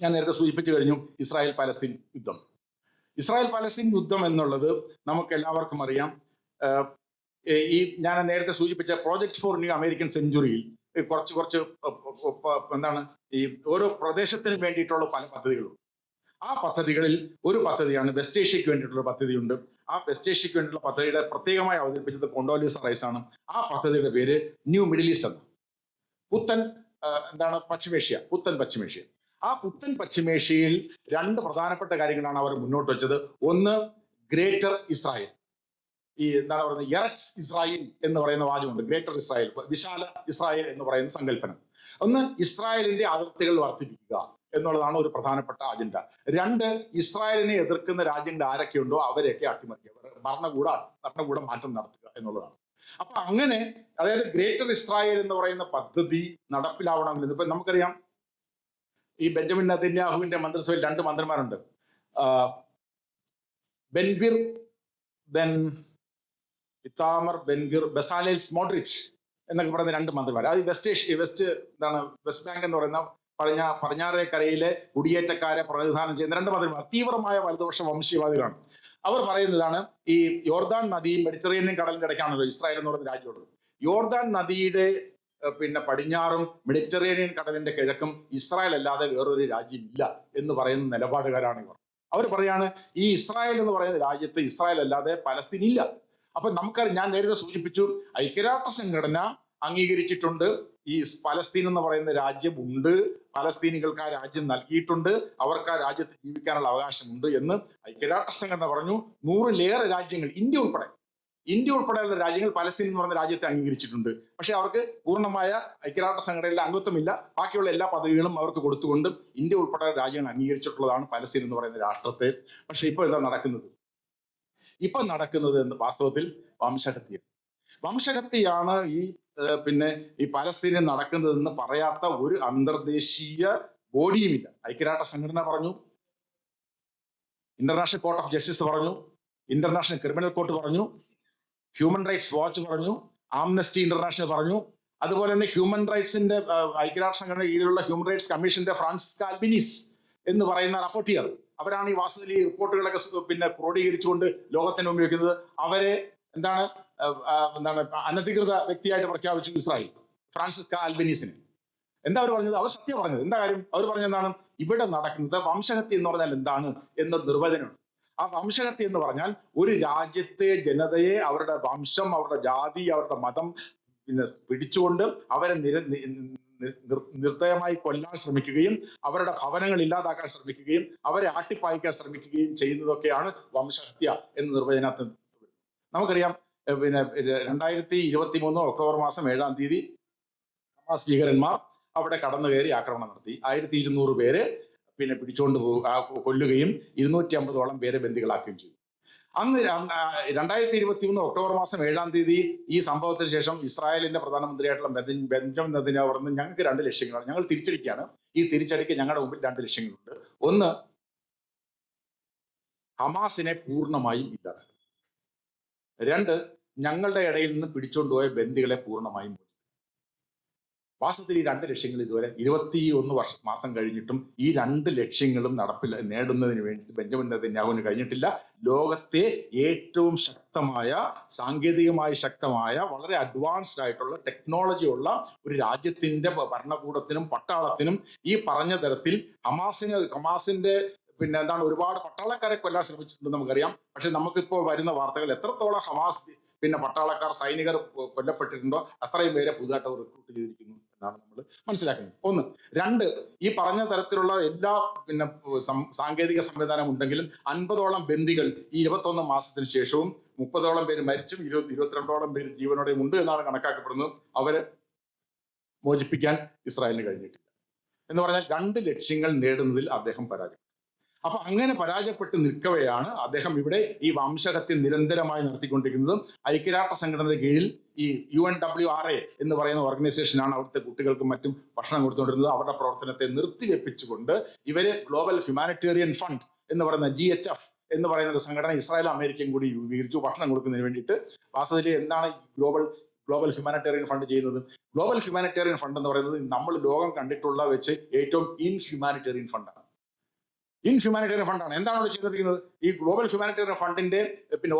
ഞാൻ നേരത്തെ സൂചിപ്പിച്ചു കഴിഞ്ഞു ഇസ്രായേൽ പാലസ്തീൻ യുദ്ധം. ഇസ്രായേൽ പാലസ്തീൻ യുദ്ധം എന്നുള്ളത് നമുക്ക് എല്ലാവർക്കും അറിയാം. ഈ ഞാൻ നേരത്തെ സൂചിപ്പിച്ച പ്രോജക്ട് ഫോർ ന്യൂ അമേരിക്കൻ സെഞ്ചുറിയിൽ കുറച്ച് കുറച്ച് എന്താണ് ഈ ഓരോ പ്രദേശത്തിന് വേണ്ടിയിട്ടുള്ള പല പദ്ധതികളും. ആ പദ്ധതികളിൽ ഒരു പദ്ധതിയാണ് വെസ്റ്റ് ഏഷ്യക്ക് വേണ്ടിയിട്ടുള്ള പദ്ധതിയുണ്ട്. ആ വെസ്റ്റ് ഏഷ്യക്ക് വേണ്ടിയിട്ടുള്ള പദ്ധതിയുടെ പ്രത്യേകമായി അവതരിപ്പിച്ചത് കൊണ്ടോലീസ റൈസ് ആണ്. ആ പദ്ധതിയുടെ പേര് ന്യൂ മിഡിൽ ഈസ്റ്റ് എന്ന്. പുത്തൻ പശ്ചിമേഷ്യ, പുത്തൻ പശ്ചിമേഷ്യ. ആ പുത്തൻ പശ്ചിമേഷ്യയിൽ രണ്ട് പ്രധാനപ്പെട്ട കാര്യങ്ങളാണ് അവർ മുന്നോട്ട് വെച്ചത്. ഒന്ന്, ഗ്രേറ്റർ ഇസ്രായേൽ. ഈ എറക്സ് ഇസ്രായേൽ എന്ന് പറയുന്ന വാചകമുണ്ട്. ഗ്രേറ്റർ ഇസ്രായേൽ, വിശാല ഇസ്രായേൽ എന്ന് പറയുന്ന സങ്കല്പനം. ഒന്ന്, ഇസ്രായേലിന്റെ അതിർത്തികൾ വർദ്ധിപ്പിക്കുക എന്നുള്ളതാണ് ഒരു പ്രധാനപ്പെട്ട അജണ്ട. രണ്ട്, ഇസ്രായേലിനെ എതിർക്കുന്ന രാജ്യങ്ങൾ ആരൊക്കെയുണ്ടോ അവരെയൊക്കെ അട്ടിമറിക്കുക, ഭരണകൂട മാറ്റം നടത്തുക എന്നുള്ളതാണ്. അപ്പൊ അങ്ങനെ, അതായത് ഗ്രേറ്റർ ഇസ്രായേൽ എന്ന് പറയുന്ന പദ്ധതി നടപ്പിലാവണമെങ്കിൽ ഇപ്പൊ നമുക്കറിയാം, ഈ ബെഞ്ചമിൻ നെതന്യാഹുവിന്റെ മന്ത്രിസഭയിൽ രണ്ട് മന്ത്രിമാരുണ്ട്. ബെൻഗിർ, ദെൻ ഇത്താമർ ബെൻഗിർ, ബസാലേൽ സ്മോട്രിച്ച് എന്നൊക്കെ പറയുന്ന രണ്ട് മന്ത്രിമാർ. അത് വെസ്റ്റ് ബാങ്ക് എന്ന് പറയുന്ന പടിഞ്ഞാറേ കരയിലെ കുടിയേറ്റക്കാരെ പ്രതിനിധാനം ചെയ്യുന്ന രണ്ട് മന്ത്രിമാർ തീവ്രമായ വലതുപക്ഷ വംശീയവാദികളാണ്. അവർ പറയുന്നതാണ്, ഈ യോർദാൻ നദിയും മെഡിറ്ററേനിയൻ കടലിന്റെ ഇടയ്ക്കാണല്ലോ ഇസ്രായേൽ എന്ന് പറയുന്ന രാജ്യമുള്ളത്. യോർദാൻ നദിയുടെ പടിഞ്ഞാറും മെഡിറ്ററേനിയൻ കടലിന്റെ കിഴക്കും ഇസ്രായേൽ അല്ലാതെ വേറൊരു രാജ്യമില്ല എന്ന് പറയുന്ന നിലപാടുകാരാണ് ഇവർ. അവർ പറയാണ്, ഈ ഇസ്രായേൽ എന്ന് പറയുന്ന രാജ്യത്ത് ഇസ്രായേൽ അല്ലാതെ പലസ്തീൻ ഇല്ല. അപ്പൊ ഞാൻ നേരത്തെ സൂചിപ്പിച്ചു, ഐക്യരാഷ്ട്ര സംഘടന അംഗീകരിച്ചിട്ടുണ്ട് ഈ പലസ്തീൻ എന്ന് പറയുന്ന രാജ്യം ഉണ്ട്, പലസ്തീനികൾക്ക് ആ രാജ്യം നൽകിയിട്ടുണ്ട്, അവർക്ക് ആ രാജ്യത്ത് ജീവിക്കാനുള്ള അവകാശമുണ്ട് എന്ന് ഐക്യരാഷ്ട്ര സംഘടന പറഞ്ഞു. 100-ലേറെ രാജ്യങ്ങൾ, ഇന്ത്യ ഉൾപ്പെടെയുള്ള രാജ്യങ്ങൾ പലസ്തീൻ എന്ന് പറയുന്ന രാജ്യത്തെ അംഗീകരിച്ചിട്ടുണ്ട്. പക്ഷെ അവർക്ക് പൂർണ്ണമായ ഐക്യരാഷ്ട്ര സംഘടനയിലെ അംഗത്വമില്ല. ബാക്കിയുള്ള എല്ലാ പദവികളും അവർക്ക് കൊടുത്തുകൊണ്ട് ഇന്ത്യ ഉൾപ്പെടെ രാജ്യങ്ങൾ അംഗീകരിച്ചിട്ടുള്ളതാണ് പലസ്തീൻ എന്ന് പറയുന്ന രാഷ്ട്രത്തെ. പക്ഷെ ഇപ്പൊ എന്താ നടക്കുന്നത്? ഇപ്പൊ നടക്കുന്നത് എന്ന് വാസ്തവത്തിൽ വംശഹത്യയാണ്. ഈ പലസ്തീനിൽ നടക്കുന്നതെന്ന് പറയാത്ത ഒരു അന്തർദേശീയ ബോഡിയുമില്ല. ഐക്യരാഷ്ട്ര സംഘടന പറഞ്ഞു, ഇന്റർനാഷണൽ കോർട്ട് ഓഫ് ജസ്റ്റിസ് പറഞ്ഞു, ഇന്റർനാഷണൽ ക്രിമിനൽ കോർട്ട് പറഞ്ഞു, ഹ്യൂമൻ റൈറ്റ്സ് വാച്ച് പറഞ്ഞു, ആംനസ്റ്റി ഇന്റർനാഷണൽ പറഞ്ഞു. അതുപോലെ തന്നെ ഹ്യൂമൻ റൈറ്റ്സിന്റെ ഐക്യരാഷ്ട്ര സംഘടന കീഴിലുള്ള ഹ്യൂമൻ റൈറ്റ്സ് കമ്മീഷന്റെ ഫ്രാൻസിസ്ക അൽബനീസ് എന്ന് പറയുന്ന റിപ്പോർട്ടർ, അവരാണ് ഈ വാസ്തവത്തിൽ ഈ റിപ്പോർട്ടുകളൊക്കെ ക്രോഡീകരിച്ചുകൊണ്ട് ലോകത്തിന് മുമ്പിൽ വെക്കുന്നത്. അവരെ അനധികൃത വ്യക്തിയായിട്ട് പ്രഖ്യാപിച്ചു ഇസ്രായേൽ, ഫ്രാൻസിസ്ക അൽബനീസിനെ. എന്താ അവർ പറഞ്ഞത്? അവർ സത്യം പറഞ്ഞത്. എന്താ കാര്യം? അവർ പറഞ്ഞത് എന്താണ്? ഇവിടെ നടക്കുന്നത് വംശഹത്യ എന്ന് പറഞ്ഞാൽ എന്താണ് എന്ന നിർവചനമുണ്ട്. ആ വംശഹത്യ എന്ന് പറഞ്ഞാൽ ഒരു രാജ്യത്തെ ജനതയെ അവരുടെ വംശം, അവരുടെ ജാതി, അവരുടെ മതം പിടിച്ചുകൊണ്ട് അവരെ നിർദ്ദയമായി കൊല്ലാൻ ശ്രമിക്കുകയും അവരുടെ ഭവനങ്ങൾ ഇല്ലാതാക്കാൻ ശ്രമിക്കുകയും അവരെ ആട്ടിപ്പായിക്കാൻ ശ്രമിക്കുകയും ചെയ്യുന്നതൊക്കെയാണ് വംശഹത്യ എന്ന നിർവചനത്തിൽ. നമുക്കറിയാം, 2023 ഒക്ടോബർ മാസം 7-ാം തീയതി ഹമാസ് ഭീകരന്മാർ അവിടെ കടന്നു കയറി ആക്രമണം നടത്തി. 1200 പേരെ പിടിച്ചുകൊണ്ട് കൊല്ലുകയും 250ഓളം പേരെ ബന്ദികളാക്കുകയും ചെയ്തു. അന്ന് 2023 ഒക്ടോബർ മാസം 7-ാം തീയതി ഈ സംഭവത്തിന് ശേഷം ഇസ്രായേലിന്റെ പ്രധാനമന്ത്രിയായിട്ടുള്ള ബെഞ്ചമിൻ നെതന്യാഹു പറഞ്ഞു, ഞങ്ങൾക്ക് 2 ലക്ഷ്യങ്ങളാണ്, ഞങ്ങൾ തിരിച്ചടിക്കുകയാണ്. ഈ തിരിച്ചടിക്ക് ഞങ്ങളുടെ മുമ്പിൽ 2 ലക്ഷ്യങ്ങളുണ്ട്. ഒന്ന്, ഹമാസിനെ പൂർണ്ണമായും ഇല്ലാതാക്കുക. 2, ഞങ്ങളുടെ ഇടയിൽ നിന്ന് പിടിച്ചുകൊണ്ടുപോയ ബന്ദികളെ പൂർണ്ണമായും. വാസ്തവത്തിൽ ഈ 2 ലക്ഷ്യങ്ങൾ ഇതുവരെ 21 മാസം കഴിഞ്ഞിട്ടും ഈ 2 ലക്ഷ്യങ്ങളും നേടുന്നതിന് വേണ്ടി ബെഞ്ചമിൻ നെതന്യാഹുവിന് കഴിഞ്ഞിട്ടില്ല. ലോകത്തെ ഏറ്റവും ശക്തമായ, സാങ്കേതികമായി ശക്തമായ, വളരെ അഡ്വാൻസ്ഡ് ആയിട്ടുള്ള ടെക്നോളജി ഉള്ള ഒരു രാജ്യത്തിന്റെ ഭരണകൂടത്തിനും പട്ടാളത്തിനും ഈ പറഞ്ഞ തരത്തിൽ ഹമാസിന്റെ ഒരുപാട് പട്ടാളക്കാരെ കൊല്ലാൻ ശ്രമിച്ചിട്ടുണ്ട് നമുക്കറിയാം. പക്ഷെ നമുക്കിപ്പോൾ വരുന്ന വാർത്തകൾ എത്രത്തോളം ഹമാസ് പട്ടാളക്കാർ, സൈനികർ കൊല്ലപ്പെട്ടിട്ടുണ്ടോ അത്രയും പേരെ പുതുതായിട്ട് റിക്രൂട്ട് ചെയ്തിരിക്കുന്നു എന്നാണ് നമ്മൾ മനസ്സിലാക്കുന്നത്. 1. 2, ഈ പറഞ്ഞ തരത്തിലുള്ള എല്ലാ സാങ്കേതിക സംവിധാനം ഉണ്ടെങ്കിലും 50ഓളം ബന്ദികൾ ഈ 21 മാസത്തിന് ശേഷവും 30ഓളം പേര് മരിച്ചും 22ഓളം പേര് ജീവനോടെയും ഉണ്ട് എന്നാണ് കണക്കാക്കപ്പെടുന്നത്. അവരെ മോചിപ്പിക്കാൻ ഇസ്രായേലിന് കഴിഞ്ഞിട്ടില്ല. എന്ന് പറഞ്ഞാൽ 2 ലക്ഷ്യങ്ങൾ നേടുന്നതിൽ അദ്ദേഹം പരാജയം. അപ്പൊ അങ്ങനെ പരാജയപ്പെട്ട് നിൽക്കവെയാണ് അദ്ദേഹം ഇവിടെ ഈ വംശഹത്യ നിരന്തരമായി നടത്തിക്കൊണ്ടിരിക്കുന്നത്. ഐക്യരാഷ്ട്ര സംഘടനയുടെ കീഴിൽ ഈ UNWRA എന്ന് പറയുന്ന ഓർഗനൈസേഷനാണ് അവിടുത്തെ കുട്ടികൾക്കും മറ്റും ഭക്ഷണം കൊടുത്തുകൊണ്ടിരുന്നത്. അവരുടെ പ്രവർത്തനത്തെ നിർത്തിവെപ്പിച്ചുകൊണ്ട് ഇവര് ഗ്ലോബൽ ഹ്യൂമാനിറ്റേറിയൻ ഫണ്ട് എന്ന് പറയുന്ന GHF എന്ന് പറയുന്ന ഒരു സംഘടന ഇസ്രായേലും അമേരിക്കയും കൂടി രൂപീകരിച്ചു ഭക്ഷണം കൊടുക്കുന്നതിന് വേണ്ടിയിട്ട്. വാസ്തവത്തിൽ എന്താണ് ഗ്ലോബൽ ഹ്യൂമാനിറ്റേറിയൻ ഫണ്ട് ചെയ്യുന്നത്? ഗ്ലോബൽ ഹ്യൂമാനിറ്റേറിയൻ ഫണ്ട് എന്ന് പറയുന്നത് നമ്മൾ ലോകം കണ്ടിട്ടുള്ള വെച്ച് ഏറ്റവും ഇൻഹ്യൂമാനിറ്റേറിയൻ ഫണ്ടാണ്. ഹ്യൂമാനിറ്റേറിയൻ ഫണ്ടാണ്. എന്താണ് അവിടെ ചെയ്തിരിക്കുന്നത്? ഈ ഗ്ലോബൽ ഹ്യൂമാനിറ്റേറിയൻ ഫണ്ടിന്റെ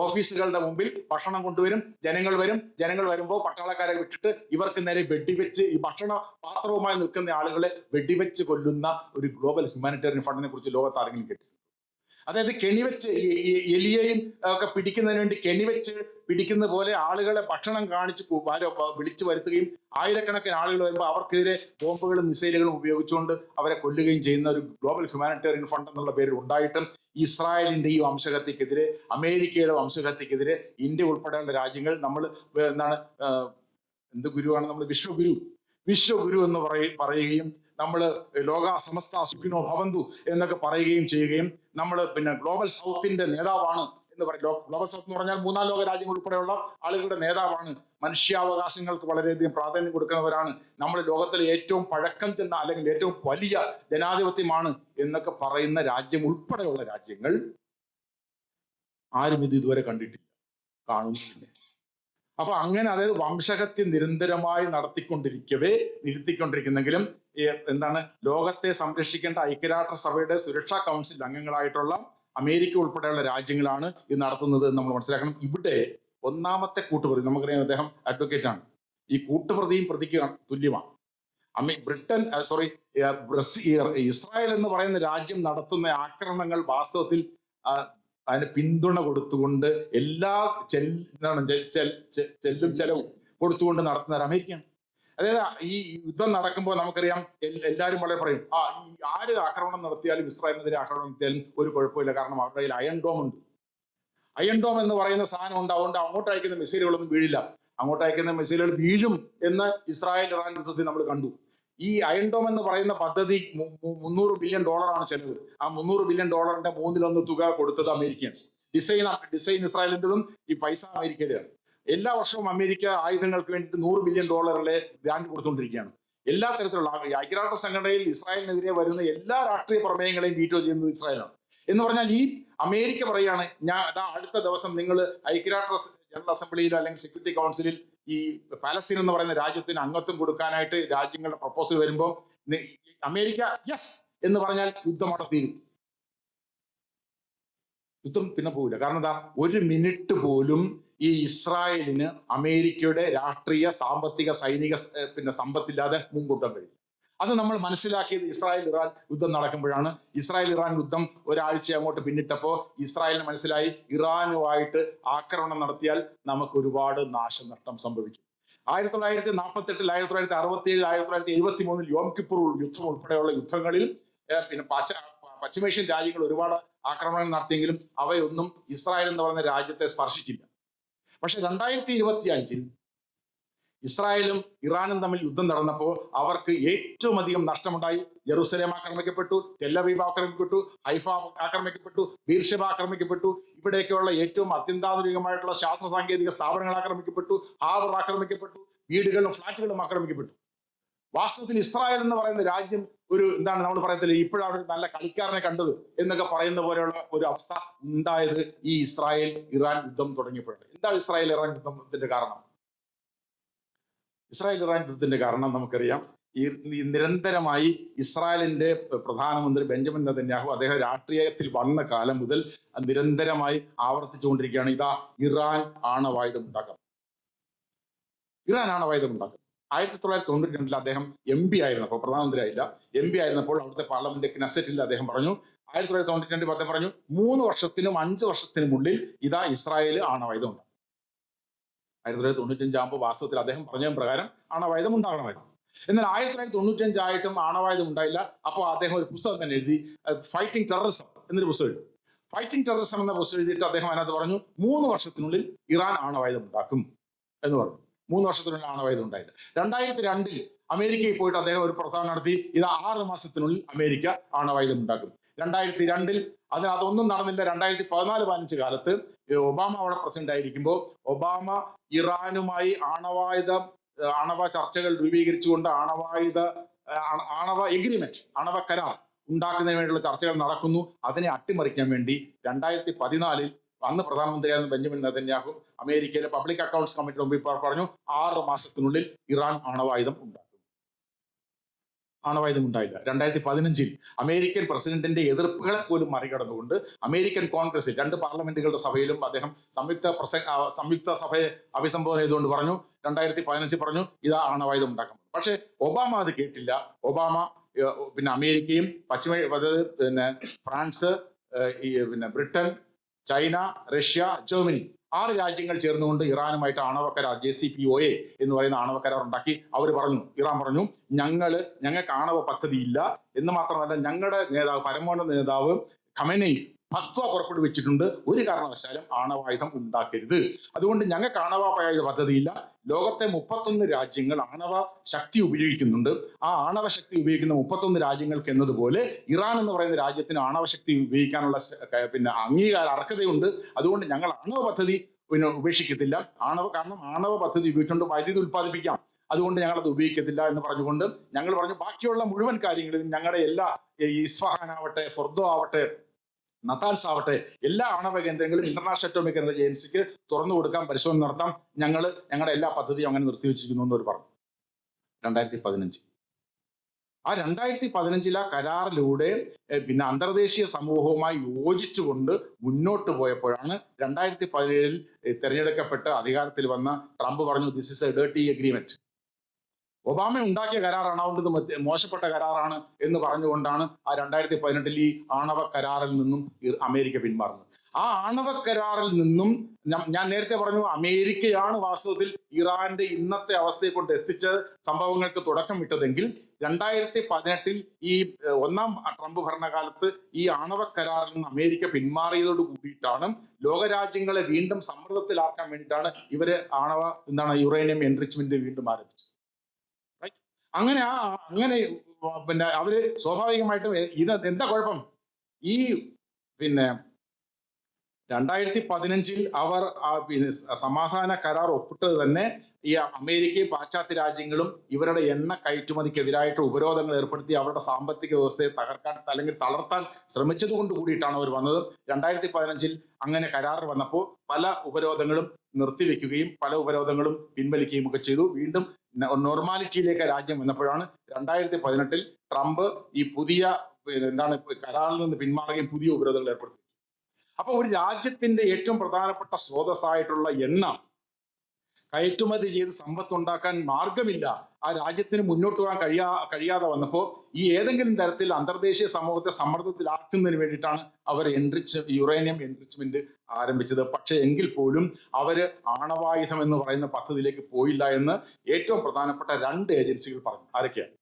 ഓഫീസുകളുടെ മുമ്പിൽ ഭക്ഷണം കൊണ്ടുവരും, ജനങ്ങൾ വരും. ജനങ്ങൾ വരുമ്പോൾ പട്ടാളക്കാരെ വിട്ടിട്ട് ഇവർക്ക് നേരെ വെടിവെച്ച്, ഈ ഭക്ഷണ പാത്രവുമായി നിൽക്കുന്ന ആളുകളെ വെടിവെച്ച് കൊല്ലുന്ന ഒരു ഗ്ലോബൽ ഹ്യൂമാനിറ്റേറിയൻ ഫണ്ടിനെ കുറിച്ച് ലോകത്ത് ആരെങ്കിലും കേട്ടു? അതായത് കെണിവെച്ച്, എലിയെയും ഒക്കെ പിടിക്കുന്നതിന് വേണ്ടി കെണിവെച്ച് പിടിക്കുന്ന പോലെ ആളുകളെ ഭക്ഷണം കാണിച്ച് വിളിച്ചു വരുത്തുകയും ആയിരക്കണക്കിന് ആളുകൾ വരുമ്പോൾ അവർക്കെതിരെ ബോംബുകളും മിസൈലുകളും ഉപയോഗിച്ചുകൊണ്ട് അവരെ കൊല്ലുകയും ചെയ്യുന്ന ഒരു ഗ്ലോബൽ ഹ്യൂമാനിറ്റേറിയൻ ഫണ്ട് എന്നുള്ള പേരിൽ ഉണ്ടായിട്ടും ഇസ്രായേലിന്റെ ഈ വംശഹത്യക്കെതിരെ, അമേരിക്കയുടെ വംശഹത്യക്കെതിരെ ഇന്ത്യ ഉൾപ്പെടെയുള്ള രാജ്യങ്ങൾ, നമ്മൾ എന്താണ്, എന്ത് ഗുരുവാണ് നമ്മൾ, വിശ്വഗുരു എന്ന് പറയുകയും നമ്മൾ ലോക സമസ്ത സുഖിനോ ഭവന്തു എന്നൊക്കെ പറയുകയും ചെയ്യുകയും നമ്മൾ ഗ്ലോബൽ സൗത്തിന്റെ നേതാവാണ് എന്ന് പറയും. ഗ്ലോബൽ സൗത്ത് എന്ന് പറഞ്ഞാൽ മൂന്നാം ലോക രാജ്യങ്ങൾ ഉൾപ്പെടെയുള്ള ആളുകളുടെ നേതാവാണ്, മനുഷ്യാവകാശങ്ങൾക്ക് വളരെയധികം പ്രാധാന്യം കൊടുക്കുന്നവരാണ്, നമ്മൾ ലോകത്തിലെ ഏറ്റവും പഴക്കം ചെന്ന അല്ലെങ്കിൽ ഏറ്റവും വലിയ ജനാധിപത്യമാണ് എന്നൊക്കെ പറയുന്ന രാജ്യം ഉൾപ്പെടെയുള്ള രാജ്യങ്ങൾ ആരും ഇത് ഇതുവരെ കണ്ടിട്ടില്ല, കാണുന്നില്ല. അപ്പൊ അങ്ങനെ, അതായത് വംശഹത്യ നിരന്തരമായി നിർത്തിക്കൊണ്ടിരിക്കുന്നെങ്കിലും എന്താണ്, ലോകത്തെ സംരക്ഷിക്കേണ്ട ഐക്യരാഷ്ട്രസഭയുടെ സുരക്ഷാ കൗൺസിൽ അംഗങ്ങളായിട്ടുള്ള അമേരിക്ക ഉൾപ്പെടെയുള്ള രാജ്യങ്ങളാണ് ഇത് നടത്തുന്നത് എന്ന് നമ്മൾ മനസ്സിലാക്കണം. ഇവിടെ ഒന്നാമത്തെ കൂട്ടുപ്രതി, നമുക്കറിയാം അദ്ദേഹം അഡ്വക്കേറ്റ് ആണ്, ഈ കൂട്ടുപ്രതിയും പ്രതിക്ക് തുല്യമാണ്. ഇസ്രായേൽ എന്ന് പറയുന്ന രാജ്യം നടത്തുന്ന ആക്രമണങ്ങൾ വാസ്തവത്തിൽ അതിന് പിന്തുണ കൊടുത്തുകൊണ്ട് എല്ലാ ചെലവും കൊടുത്തുകൊണ്ട് നടത്തുന്ന അമേരിക്കയാണ്. അതായത് ഈ യുദ്ധം നടക്കുമ്പോൾ നമുക്കറിയാം, എല്ലാവരും വളരെ പറയും, ആര് ആക്രമണം നടത്തിയാലും, ഇസ്രായേലിനെതിരെ ആക്രമണം നടത്തിയാലും ഒരു കുഴപ്പമില്ല, കാരണം അവരുടെ കയ്യിൽ അയൺ ഡോം ഉണ്ട്. അയൺ ഡോം എന്ന് പറയുന്ന സാധനം ഉണ്ട്, അതുകൊണ്ട് അങ്ങോട്ട് അയക്കുന്ന മിസൈലുകളൊന്നും വീഴില്ല. അങ്ങോട്ട് അയക്കുന്ന മിസൈലുകൾ വീഴും എന്ന് ഇസ്രായേൽ ഇറാൻ യുദ്ധത്തിൽ നമ്മൾ കണ്ടു. ഈ അയൺ ഡോം എന്ന് പറയുന്ന പദ്ധതി $300 ബില്യൺ ചെലവ്. ആ $300 ബില്യൺ മൂന്നിലൊന്ന് തുക കൊടുത്തത് അമേരിക്കയാണ്. ഡിസൈൻ ഇസ്രായേലിൻ്റെതും ഈ പൈസ അമേരിക്കയുടെയാണ്. എല്ലാ വർഷവും അമേരിക്ക ആയുധങ്ങൾക്ക് വേണ്ടിയിട്ട് $100 ബില്യൺ ഗ്രാന്റ് കൊടുത്തുകൊണ്ടിരിക്കുകയാണ്. എല്ലാ തരത്തിലുള്ള ഐക്യരാഷ്ട്ര സംഘടനയിൽ ഇസ്രായേലിനെതിരെ വരുന്ന എല്ലാ രാഷ്ട്രീയ പ്രമേയങ്ങളെയും വീറ്റോ ചെയ്യുന്നത് ഇസ്രായേലാണ്. എന്ന് പറഞ്ഞാൽ ഈ അമേരിക്ക പറയാണ്, അടുത്ത ദിവസം നിങ്ങൾ ഐക്യരാഷ്ട്ര ജനറൽ അസംബ്ലിയിൽ അല്ലെങ്കിൽ സെക്യൂരിറ്റി കൗൺസിലിൽ ഈ പാലസ്തീൻ എന്ന് പറയുന്ന രാജ്യത്തിന് അംഗത്വം കൊടുക്കാനായിട്ട് രാജ്യങ്ങളുടെ പ്രപ്പോസൽ വരുമ്പോൾ അമേരിക്ക യെസ് എന്ന് പറഞ്ഞാൽ യുദ്ധം അവിടെ തീരും. യുദ്ധം പിന്നെ പോവില്ല. കാരണം എന്താ, ഒരു മിനിറ്റ് പോലും ഈ ഇസ്രായേലിന് അമേരിക്കയുടെ രാഷ്ട്രീയ, സാമ്പത്തിക, സൈനിക സമ്പത്തില്ലാതെ മുൻകൂട്ടാൻ കഴിയും. അത് നമ്മൾ മനസ്സിലാക്കിയത് ഇസ്രായേൽ ഇറാൻ യുദ്ധം നടക്കുമ്പോഴാണ്. ഇസ്രായേൽ ഇറാൻ യുദ്ധം ഒരാഴ്ച അങ്ങോട്ട് പിന്നിട്ടപ്പോൾ ഇസ്രായേലിന് മനസ്സിലായി, ഇറാനുമായിട്ട് ആക്രമണം നടത്തിയാൽ നമുക്ക് ഒരുപാട് നാശനഷ്ടം സംഭവിക്കും. 1948, 1967, 1973 യോം കിപ്പൂർ യുദ്ധം ഉൾപ്പെടെയുള്ള യുദ്ധങ്ങളിൽ പശ്ചിമേഷ്യൻ രാജ്യങ്ങൾ ഒരുപാട് ആക്രമണങ്ങൾ നടത്തിയെങ്കിലും അവയൊന്നും ഇസ്രായേൽ എന്ന് പറയുന്ന രാജ്യത്തെ സ്പർശിച്ചില്ല. പക്ഷെ 2025 ഇസ്രായേലും ഇറാനും തമ്മിൽ യുദ്ധം നടന്നപ്പോൾ അവർക്ക് ഏറ്റവും അധികം നഷ്ടമുണ്ടായി. ജെറുസലേം ആക്രമിക്കപ്പെട്ടു, ടെൽ-അവീവ് ആക്രമിക്കപ്പെട്ടു, ഹൈഫ ആക്രമിക്കപ്പെട്ടു, ബീർഷെബ ആക്രമിക്കപ്പെട്ടു. ഇവിടേക്കുള്ള ഏറ്റവും അത്യന്താധുനികമായിട്ടുള്ള ശാസ്ത്ര സാങ്കേതിക സ്ഥാപനങ്ങൾ ആക്രമിക്കപ്പെട്ടു, ഹാർബർ ആക്രമിക്കപ്പെട്ടു, വീടുകളും ഫ്ലാറ്റുകളും ആക്രമിക്കപ്പെട്ടു. വാസ്തവത്തിൽ ഇസ്രായേൽ എന്ന് പറയുന്ന രാജ്യം ഒരു എന്താണ്, നമ്മൾ പറയത്തില്ല ഇപ്പോഴാണ് നല്ല കളിക്കാരനെ കണ്ടത് എന്നൊക്കെ പറയുന്ന പോലെയുള്ള ഒരു അവസ്ഥ ഉണ്ടായത് ഈ ഇസ്രായേൽ ഇറാൻ യുദ്ധം തുടങ്ങിയപ്പോഴാണ്. എന്താ ഇസ്രായേൽ ഇറാൻ യുദ്ധത്തിന്റെ കാരണം? ഇസ്രായേൽ ഇറാൻ യുദ്ധത്തിന്റെ കാരണം നമുക്കറിയാം. ഈ നിരന്തരമായി ഇസ്രായേലിന്റെ പ്രധാനമന്ത്രി ബെഞ്ചമിൻ നെതന്യാഹു അദ്ദേഹം രാഷ്ട്രീയത്തിൽ വന്ന കാലം മുതൽ നിരന്തരമായി ആവർത്തിച്ചുകൊണ്ടിരിക്കുകയാണ്, ഇറാൻ ആണവായുധം ഉണ്ടാക്കാം, ഇറാൻ ആണവായുധം ഉണ്ടാക്കും. 1992 അദ്ദേഹം MP ആയിരുന്നപ്പോൾ, പ്രധാനമന്ത്രി ആയില്ല, MP ആയിരുന്നപ്പോൾ അവിടുത്തെ പാർലമെന്റ് ക്നെസറ്റിൽ അദ്ദേഹം പറഞ്ഞു, 1992 അദ്ദേഹം പറഞ്ഞു, 3 വർഷത്തിനും 5 വർഷത്തിനും ഉള്ളിൽ ഇസ്രായേൽ ആണവായുധം ഉണ്ടാകും. 1995 ആകുമ്പോൾ വാസ്തവത്തിൽ അദ്ദേഹം പറഞ്ഞ പ്രകാരം ആണവായുധം ഉണ്ടാകണമായിരുന്നു. എന്നാൽ 1995 ആയിട്ടും ആണവായുധം ഉണ്ടായില്ല. അപ്പോൾ അദ്ദേഹം ഒരു പുസ്തകം തന്നെ എഴുതി, ഫൈറ്റിംഗ് ടെററിസം എന്നൊരു പുസ്തകം എഴുതി. ഫൈറ്റിംഗ് ടെററിസം എന്ന പുസ്തകം എഴുതിയിട്ട് അദ്ദേഹം അതിനകത്ത് പറഞ്ഞു, 3 വർഷത്തിനുള്ളിൽ ഇറാൻ ആണവായുധം ഉണ്ടാക്കും എന്ന് പറഞ്ഞു. 3 വർഷത്തിനുള്ളിൽ ആണവായുധം ഉണ്ടായില്ല. 2002 അമേരിക്കയിൽ പോയിട്ട് അദ്ദേഹം ഒരു പ്രസ്താവന നടത്തി, 6 മാസത്തിനുള്ളിൽ അമേരിക്ക ആണവായുധം ഉണ്ടാക്കും. 2002 അതൊന്നും നടന്നില്ല. 2014-15 കാലത്ത് ഒബാമ അവിടെ പ്രസിഡന്റ് ആയിരിക്കുമ്പോൾ ഒബാമ ഇറാനുമായി ആണവ ചർച്ചകൾ രൂപീകരിച്ചുകൊണ്ട് ആണവ എഗ്രിമെന്റ്, ആണവ കരാർ ഉണ്ടാക്കുന്നതിന് വേണ്ടിയുള്ള ചർച്ചകൾ നടക്കുന്നു. അതിനെ അട്ടിമറിക്കാൻ വേണ്ടി 2014 അന്ന് പ്രധാനമന്ത്രിയായിരുന്ന ബെഞ്ചമിൻ നെതന്യാഹു അമേരിക്കയിലെ പബ്ലിക് അക്കൗണ്ട്സ് കമ്മിറ്റിയുടെ മുമ്പിൽ പറഞ്ഞു, 6 മാസത്തിനുള്ളിൽ ഇറാൻ ആണവായുധം ഉണ്ടാക്കും. ആണവായുധം ഉണ്ടായില്ല. 2015 അമേരിക്കൻ പ്രസിഡന്റിന്റെ എതിർപ്പുകളെ പോലും മറികടന്നുകൊണ്ട് അമേരിക്കൻ കോൺഗ്രസിൽ 2 പാർലമെന്റുകളുടെ സഭയിലും അദ്ദേഹം സംയുക്ത സഭയെ അഭിസംബോധന ചെയ്തുകൊണ്ട് പറഞ്ഞു, 2015 പറഞ്ഞു ഇതാ ആണവായുധം ഉണ്ടാക്കുന്നത്. പക്ഷേ ഒബാമ അത് കേട്ടില്ല. ഒബാമ പിന്നെ അമേരിക്കയും പിന്നെ ഫ്രാൻസ്, പിന്നെ ബ്രിട്ടൻ, ചൈന, റഷ്യ, ജർമ്മനി 6 രാജ്യങ്ങൾ ചേർന്നുകൊണ്ട് ഇറാനുമായിട്ട് ആണവ കരാർ JCPOA എന്ന് പറയുന്ന ആണവ കരാർ ഉണ്ടാക്കി. അവർ പറഞ്ഞു, ഇറാൻ പറഞ്ഞു, ഞങ്ങൾക്ക് ആണവ പദ്ധതി ഇല്ല എന്ന് മാത്രമല്ല ഞങ്ങളുടെ നേതാവ് പരമോന്നത നേതാവ് ഖമേനെയി ഫത്വ പുറപ്പെടുവിച്ചിട്ടുണ്ട്, ഒരു കാരണവശാലും ആണവായുധം ഉണ്ടാക്കരുത്, അതുകൊണ്ട് ഞങ്ങൾക്ക് ആണവായുധ പദ്ധതിയില്ല. ലോകത്തെ 31 രാജ്യങ്ങൾ ആണവ ശക്തി ഉപയോഗിക്കുന്നുണ്ട്. ആ ആണവ ശക്തി ഉപയോഗിക്കുന്ന 31 രാജ്യങ്ങൾക്ക് എന്നതുപോലെ ഇറാൻ എന്ന് പറയുന്ന രാജ്യത്തിന് ആണവ ശക്തി ഉപയോഗിക്കാനുള്ള പിന്നെ അംഗീകാര അർഹതയുണ്ട്. അതുകൊണ്ട് ഞങ്ങൾ ആണവ പദ്ധതി ഉപേക്ഷിക്കത്തില്ല. കാരണം ആണവ പദ്ധതി ഉപയോഗിച്ചുകൊണ്ട് വൈദ്യുതി ഉത്പാദിപ്പിക്കാം, അതുകൊണ്ട് ഞങ്ങൾ അത് ഉപയോഗിക്കത്തില്ല എന്ന് പറഞ്ഞുകൊണ്ട് ഞങ്ങൾ പറഞ്ഞു ബാക്കിയുള്ള മുഴുവൻ കാര്യങ്ങളിലും ഞങ്ങളുടെ എല്ലാ ഇസ്ഫഹാൻ ആവട്ടെ, ഫൊർദോ ആവട്ടെ, നതാൻസ് ആവട്ടെ, എല്ലാ ആണവ കേന്ദ്രങ്ങളും ഇന്റർനാഷണൽ അറ്റോമിക് എനർജി ഏജൻസിക്ക് തുറന്നു കൊടുക്കാം, പരിശോധന നടത്താം, ഞങ്ങളുടെ എല്ലാ പദ്ധതിയും അങ്ങനെ നിർത്തിവെച്ചിരിക്കുന്നു എന്ന് അവർ പറഞ്ഞു. 2015 ആ 2015 കരാറിലൂടെ പിന്നെ അന്തർദേശീയ സമൂഹവുമായി യോജിച്ചുകൊണ്ട് മുന്നോട്ട് പോയപ്പോഴാണ് 2017 തെരഞ്ഞെടുക്കപ്പെട്ട് അധികാരത്തിൽ വന്ന ട്രംപ് പറഞ്ഞു this is A dirty agreement. Obama ഉണ്ടാക്കിയ കരാറാണ്, അതുകൊണ്ട് മോശപ്പെട്ട കരാറാണ് എന്ന് പറഞ്ഞുകൊണ്ടാണ് ആ 2018 ഈ ആണവ കരാറിൽ നിന്നും അമേരിക്ക പിന്മാറുന്നത്. ആ ആണവ കരാറിൽ നിന്നും ഞാൻ നേരത്തെ പറഞ്ഞു അമേരിക്കയാണ് വാസ്തവത്തിൽ ഇറാന്റെ ഇന്നത്തെ അവസ്ഥയെ കൊണ്ട് എത്തിച്ച സംഭവങ്ങൾക്ക് തുടക്കം ഇട്ടതെങ്കിൽ 2018 ഈ ഒന്നാം ട്രംപ് ഭരണകാലത്ത് ഈ ആണവ കരാറിൽ നിന്ന് അമേരിക്ക പിന്മാറിയതോട് കൂടിയിട്ടാണ് ലോകരാജ്യങ്ങളെ വീണ്ടും സമ്മർദ്ദത്തിലാക്കാൻ വേണ്ടിയിട്ടാണ് ഇവര് യുറേനിയം എൻറിച്ച്മെന്റ് വീണ്ടും ആരംഭിച്ചത്. അങ്ങനെ പിന്നെ അവര് സ്വാഭാവികമായിട്ടും ഇത് എന്താ കുഴപ്പം, ഈ പിന്നെ 2015 അവർ പിന്നെ സമാധാന കരാർ ഒപ്പിട്ടത് തന്നെ ഈ അമേരിക്കയും പാശ്ചാത്യ രാജ്യങ്ങളും ഇവരുടെ എണ്ണ കയറ്റുമതിക്കെതിരായിട്ട് ഉപരോധങ്ങൾ ഏർപ്പെടുത്തി അവരുടെ സാമ്പത്തിക വ്യവസ്ഥയെ തകർക്കാൻ അല്ലെങ്കിൽ തളർത്താൻ ശ്രമിച്ചത് കൊണ്ട് കൂടിയിട്ടാണ് അവർ വന്നത്. 2015 അങ്ങനെ കരാർ വന്നപ്പോൾ പല ഉപരോധങ്ങളും നിർത്തിവെക്കുകയും പല ഉപരോധങ്ങളും പിൻവലിക്കുകയും ഒക്കെ ചെയ്തു. വീണ്ടും നോർമാലിറ്റിയിലേക്ക് രാജ്യം വന്നപ്പോഴാണ് 2018 ട്രംപ് ഈ പുതിയ കരാറിൽ നിന്ന് പിന്മാറുകയും പുതിയ ഉപരോധങ്ങൾ ഏർപ്പെടുത്തി. അപ്പൊ ഒരു രാജ്യത്തിന്റെ ഏറ്റവും പ്രധാനപ്പെട്ട സ്രോതസ്സായിട്ടുള്ള എണ്ണ കയറ്റുമതി ചെയ്ത് സമ്പത്ത് ഉണ്ടാക്കാൻ മാർഗമില്ല, ആ രാജ്യത്തിന് മുന്നോട്ട് പോകാൻ കഴിയാതെ വന്നപ്പോൾ ഈ ഏതെങ്കിലും തരത്തിൽ അന്തർദേശീയ സമൂഹത്തെ സമ്മർദ്ദത്തിലാക്കുന്നതിന് വേണ്ടിയിട്ടാണ് അവർ യുറേനിയം എൻറിച്ച്മെന്റ് ആരംഭിച്ചത്. പക്ഷെ എങ്കിൽ പോലും അവര് ആണവായുധം എന്ന് പറയുന്ന പദ്ധതിയിലേക്ക് പോയില്ല എന്ന് ഏറ്റവും പ്രധാനപ്പെട്ട 2 ഏജൻസികൾ പറഞ്ഞു. ആരൊക്കെയാണ്?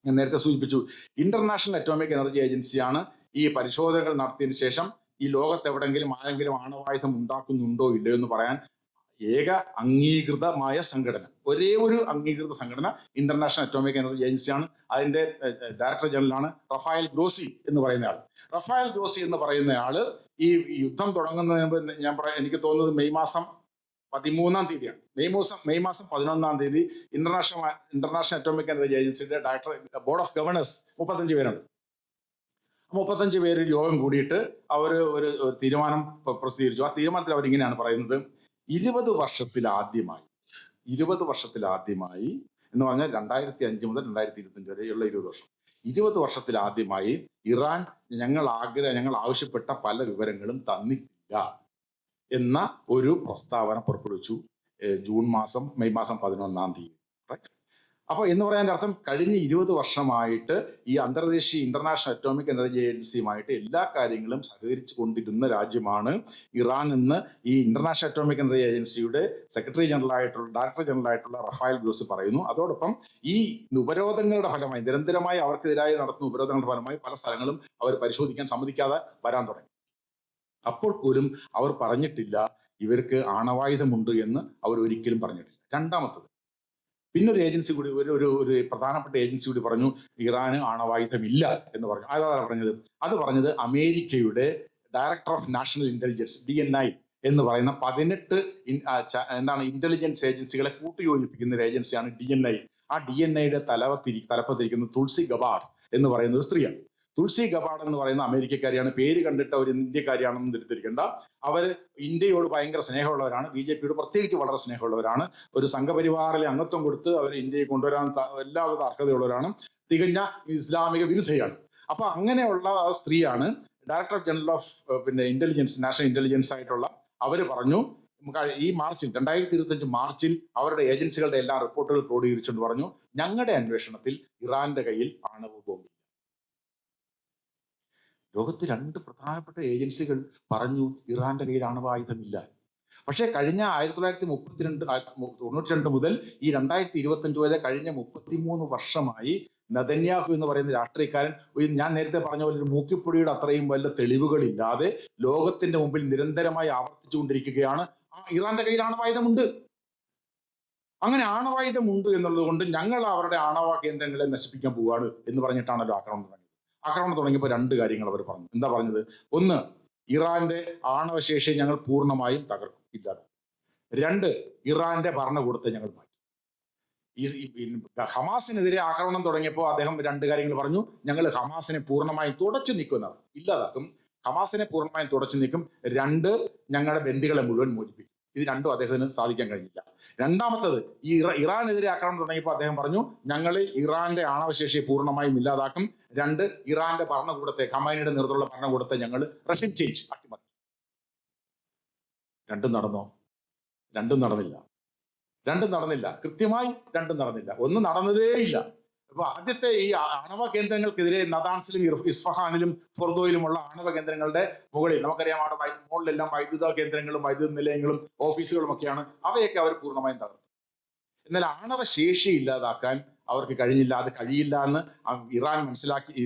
ഞാൻ നേരത്തെ സൂചിപ്പിച്ചു, ഇന്റർനാഷണൽ അറ്റോമിക് എനർജി ഏജൻസിയാണ് ഈ പരിശോധനകൾ നടത്തിയതിനു ശേഷം ഈ ലോകത്തെവിടെങ്കിലും ആരെങ്കിലും ആണവായുധം ഉണ്ടാക്കുന്നുണ്ടോ ഇല്ലയോ എന്ന് പറയാൻ ഏക അംഗീകൃതമായ സംഘടന, ഒരേ ഒരു അംഗീകൃത സംഘടന ഇന്റർനാഷണൽ അറ്റോമിക് എനർജി ഏജൻസിയാണ്. അതിന്റെ ഡയറക്ടർ ജനറലാണ് റഫായൽ ഗ്രോസി എന്ന് പറയുന്ന ആൾ. റഫായൽ ഗ്രോസി എന്ന് പറയുന്ന ആള് ഈ യുദ്ധം തുടങ്ങുന്നതിന് മുമ്പ് എനിക്ക് തോന്നുന്നത് മെയ് മാസം 13-ാം തീയതിയാണ്. മെയ് മാസം 11-ാം തീയതി ഇന്റർനാഷണൽ അറ്റോമിക് എനർജി ഏജൻസിയുടെ ബോർഡ് ഓഫ് ഗവർണേഴ്സ് 35 പേരുണ്ട്. 35 പേര് യോഗം കൂടിയിട്ട് അവർ ഒരു തീരുമാനം പ്രസിദ്ധീകരിച്ചു. ആ തീരുമാനത്തിൽ അവരിങ്ങനെയാണ് പറയുന്നത്, 20 വർഷത്തിലാദ്യമായി എന്ന് പറഞ്ഞാൽ 2005 മുതൽ 2025 വരെയുള്ള 20 വർഷം, 20 വർഷത്തിലാദ്യമായി ഇറാൻ ഞങ്ങൾ ആവശ്യപ്പെട്ട പല വിവരങ്ങളും തന്നിട്ടില്ല എന്ന ഒരു പ്രസ്താവന പുറപ്പെടുവിച്ചു മെയ് മാസം 11-ാം തീയതി. അപ്പൊ എന്ന് പറയാൻ അർത്ഥം കഴിഞ്ഞ 20 വർഷമായിട്ട് ഈ അന്തർദേശീയ ഇന്റർനാഷണൽ അറ്റോമിക് എനർജി ഏജൻസിയുമായിട്ട് എല്ലാ കാര്യങ്ങളും സഹകരിച്ചു കൊണ്ടിരുന്ന രാജ്യമാണ് ഇറാൻ എന്ന് ഈ ഇന്റർനാഷണൽ അറ്റോമിക് എനർജി ഏജൻസിയുടെ ഡയറക്ടർ ജനറൽ ആയിട്ടുള്ള റഫായൽ ഗ്രോസി പറയുന്നു. അതോടൊപ്പം ഈ ഉപരോധങ്ങളുടെ ഫലമായി നിരന്തരമായി അവർക്കെതിരായി നടത്തുന്ന ഉപരോധങ്ങളുടെ ഫലമായി പല സ്ഥലങ്ങളും അവർ പരിശോധിക്കാൻ സമ്മതിക്കാതെ വരാൻ തുടങ്ങി. അപ്പോൾ പോലും അവർ പറഞ്ഞിട്ടില്ല ഇവർക്ക് ആണവായുധമുണ്ട് എന്ന് അവർ ഒരിക്കലും പറഞ്ഞിട്ടില്ല. രണ്ടാമത്തത്, പിന്നൊരു ഏജൻസി കൂടി ഒരു പ്രധാനപ്പെട്ട ഏജൻസി കൂടി പറഞ്ഞു ഇറാന് ആണവായുധമില്ല എന്ന് പറഞ്ഞു. അതാണ് പറഞ്ഞത് അമേരിക്കയുടെ director of national intelligence DNI എന്ന് പറയുന്ന 18 ഇന്റലിജൻസ് ഏജൻസികളെ കൂട്ടിയോജിപ്പിക്കുന്ന ഒരു ഏജൻസിയാണ് DNI. ആ DNIയുടെ തലപ്പത്തിരിക്കുന്ന തുൾസി ഗബാർഡ് എന്ന് പറയുന്ന ഒരു സ്ത്രീയാണ്. തുൾസി ഗബാർഡ് എന്ന് പറയുന്ന അമേരിക്കക്കാരിയാണ്. പേര് കണ്ടിട്ട് അവർ ഇന്ത്യക്കാരിയാണെന്ന് തിരിത്തിരിക്കേണ്ട. അവർ ഇന്ത്യയോട് ഭയങ്കര സ്നേഹമുള്ളവരാണ്, BJPയോട് പ്രത്യേകിച്ച് വളരെ സ്നേഹമുള്ളവരാണ്. ഒരു സംഘപരിവാറിലെ അംഗത്വം കൊടുത്ത് അവർ ഇന്ത്യയെ കൊണ്ടുവരാൻ എല്ലാവിധ അർഹതയുള്ളവരാണ്. തികഞ്ഞ ഇസ്ലാമിക വിരുദ്ധയാണ്. അപ്പൊ അങ്ങനെയുള്ള സ്ത്രീയാണ് director general of intelligence, national intelligence ആയിട്ടുള്ള അവര് പറഞ്ഞു ഈ മാർച്ചിൽ 2025 മാർച്ചിൽ അവരുടെ ഏജൻസികളുടെ എല്ലാ റിപ്പോർട്ടുകൾ ക്രോഡീകരിച്ചുകൊണ്ട് പറഞ്ഞു, ഞങ്ങളുടെ അന്വേഷണത്തിൽ ഇറാന്റെ കയ്യിൽ ആണവ ബോംബ്. ലോകത്ത് 2 പ്രധാനപ്പെട്ട ഏജൻസികൾ പറഞ്ഞു ഇറാന്റെ കയ്യിൽ ആണവായുധമില്ല. പക്ഷേ കഴിഞ്ഞ 1992 മുതൽ ഈ 2025 വരെ കഴിഞ്ഞ 33 വർഷമായി നെതന്യാഹു എന്ന് പറയുന്ന രാഷ്ട്രീയക്കാരൻ, ഞാൻ നേരത്തെ പറഞ്ഞ പോലെ ഒരു മൂക്കിപ്പൊടിയുടെ അത്രയും വല്ല തെളിവുകളില്ലാതെ ലോകത്തിന്റെ മുമ്പിൽ നിരന്തരമായി ആവർത്തിച്ചുകൊണ്ടിരിക്കുകയാണ് ഇറാന്റെ കയ്യിൽ ആണവായുധമുണ്ട്. അങ്ങനെ ആണവായുധമുണ്ട് എന്നുള്ളത് കൊണ്ട് ഞങ്ങൾ അവരുടെ ആണവ കേന്ദ്രങ്ങളെ നശിപ്പിക്കാൻ പോവുകയാണ് എന്ന് പറഞ്ഞിട്ടാണല്ലോ ആക്രമണം തുടങ്ങിയത്. ആക്രമണം തുടങ്ങിയപ്പോൾ 2 കാര്യങ്ങൾ അവർ പറഞ്ഞു. എന്താ പറഞ്ഞത്? ഒന്ന്, ഇറാന്റെ ആണവശേഷി ഞങ്ങൾ പൂർണ്ണമായും തകർക്കും, ഇല്ലാതെ. 2, ഇറാന്റെ ഭരണകൂടത്തെ ഞങ്ങൾ മാറ്റും. ഹമാസിനെതിരെ ആക്രമണം തുടങ്ങിയപ്പോൾ അദ്ദേഹം 2 കാര്യങ്ങൾ പറഞ്ഞു. ഞങ്ങൾ ഹമാസിനെ പൂർണ്ണമായും തുടച്ചു നീക്കുന്നതാണ്, ഇല്ലാതാക്കും. ഹമാസിനെ പൂർണ്ണമായും തുടച്ചു നീക്കും. 2, ഞങ്ങളുടെ ബന്ദികളെ മുഴുവൻ മോചിപ്പിക്കും. ഇത് 2 അദ്ദേഹത്തിന് സാധിക്കാൻ കഴിഞ്ഞില്ല. രണ്ടാമത്തത്, ഈ ഇറാനെതിരെ ആക്രമണം തുടങ്ങിയപ്പോൾ അദ്ദേഹം പറഞ്ഞു ഞങ്ങൾ ഇറാന്റെ ആണവശേഷിയെ പൂർണ്ണമായും ഇല്ലാതാക്കും. 2, ഇറാന്റെ ഭരണകൂടത്തെ, ഖമൈനിയുടെ നേതൃത്വമുള്ള ഭരണകൂടത്തെ ഞങ്ങൾ റഷ്യൻ ചേഞ്ച് അട്ടിമറി. 2 നടന്നോ? 2 നടന്നില്ല. 2 നടന്നില്ല. കൃത്യമായി 2 നടന്നില്ല. 1 നടന്നതേയില്ല. അപ്പൊ ആദ്യത്തെ ഈ ആണവ കേന്ദ്രങ്ങൾക്കെതിരെ നദാൻസിലും ഇസ്ഫഹാനിലും ഫൊർദോയിലുമുള്ള ആണവ കേന്ദ്രങ്ങളുടെ മുകളിൽ നമുക്കറിയാം, അവിടെ മുകളിലെല്ലാം വൈദ്യുത കേന്ദ്രങ്ങളും വൈദ്യുത നിലയങ്ങളും ഓഫീസുകളും ഒക്കെയാണ്. അവയൊക്കെ അവർ പൂർണ്ണമായും തകർത്തു. എന്നാൽ ആണവ ശേഷി ഇല്ലാതാക്കാൻ അവർക്ക് കഴിഞ്ഞില്ല. അത് കഴിയില്ല എന്ന്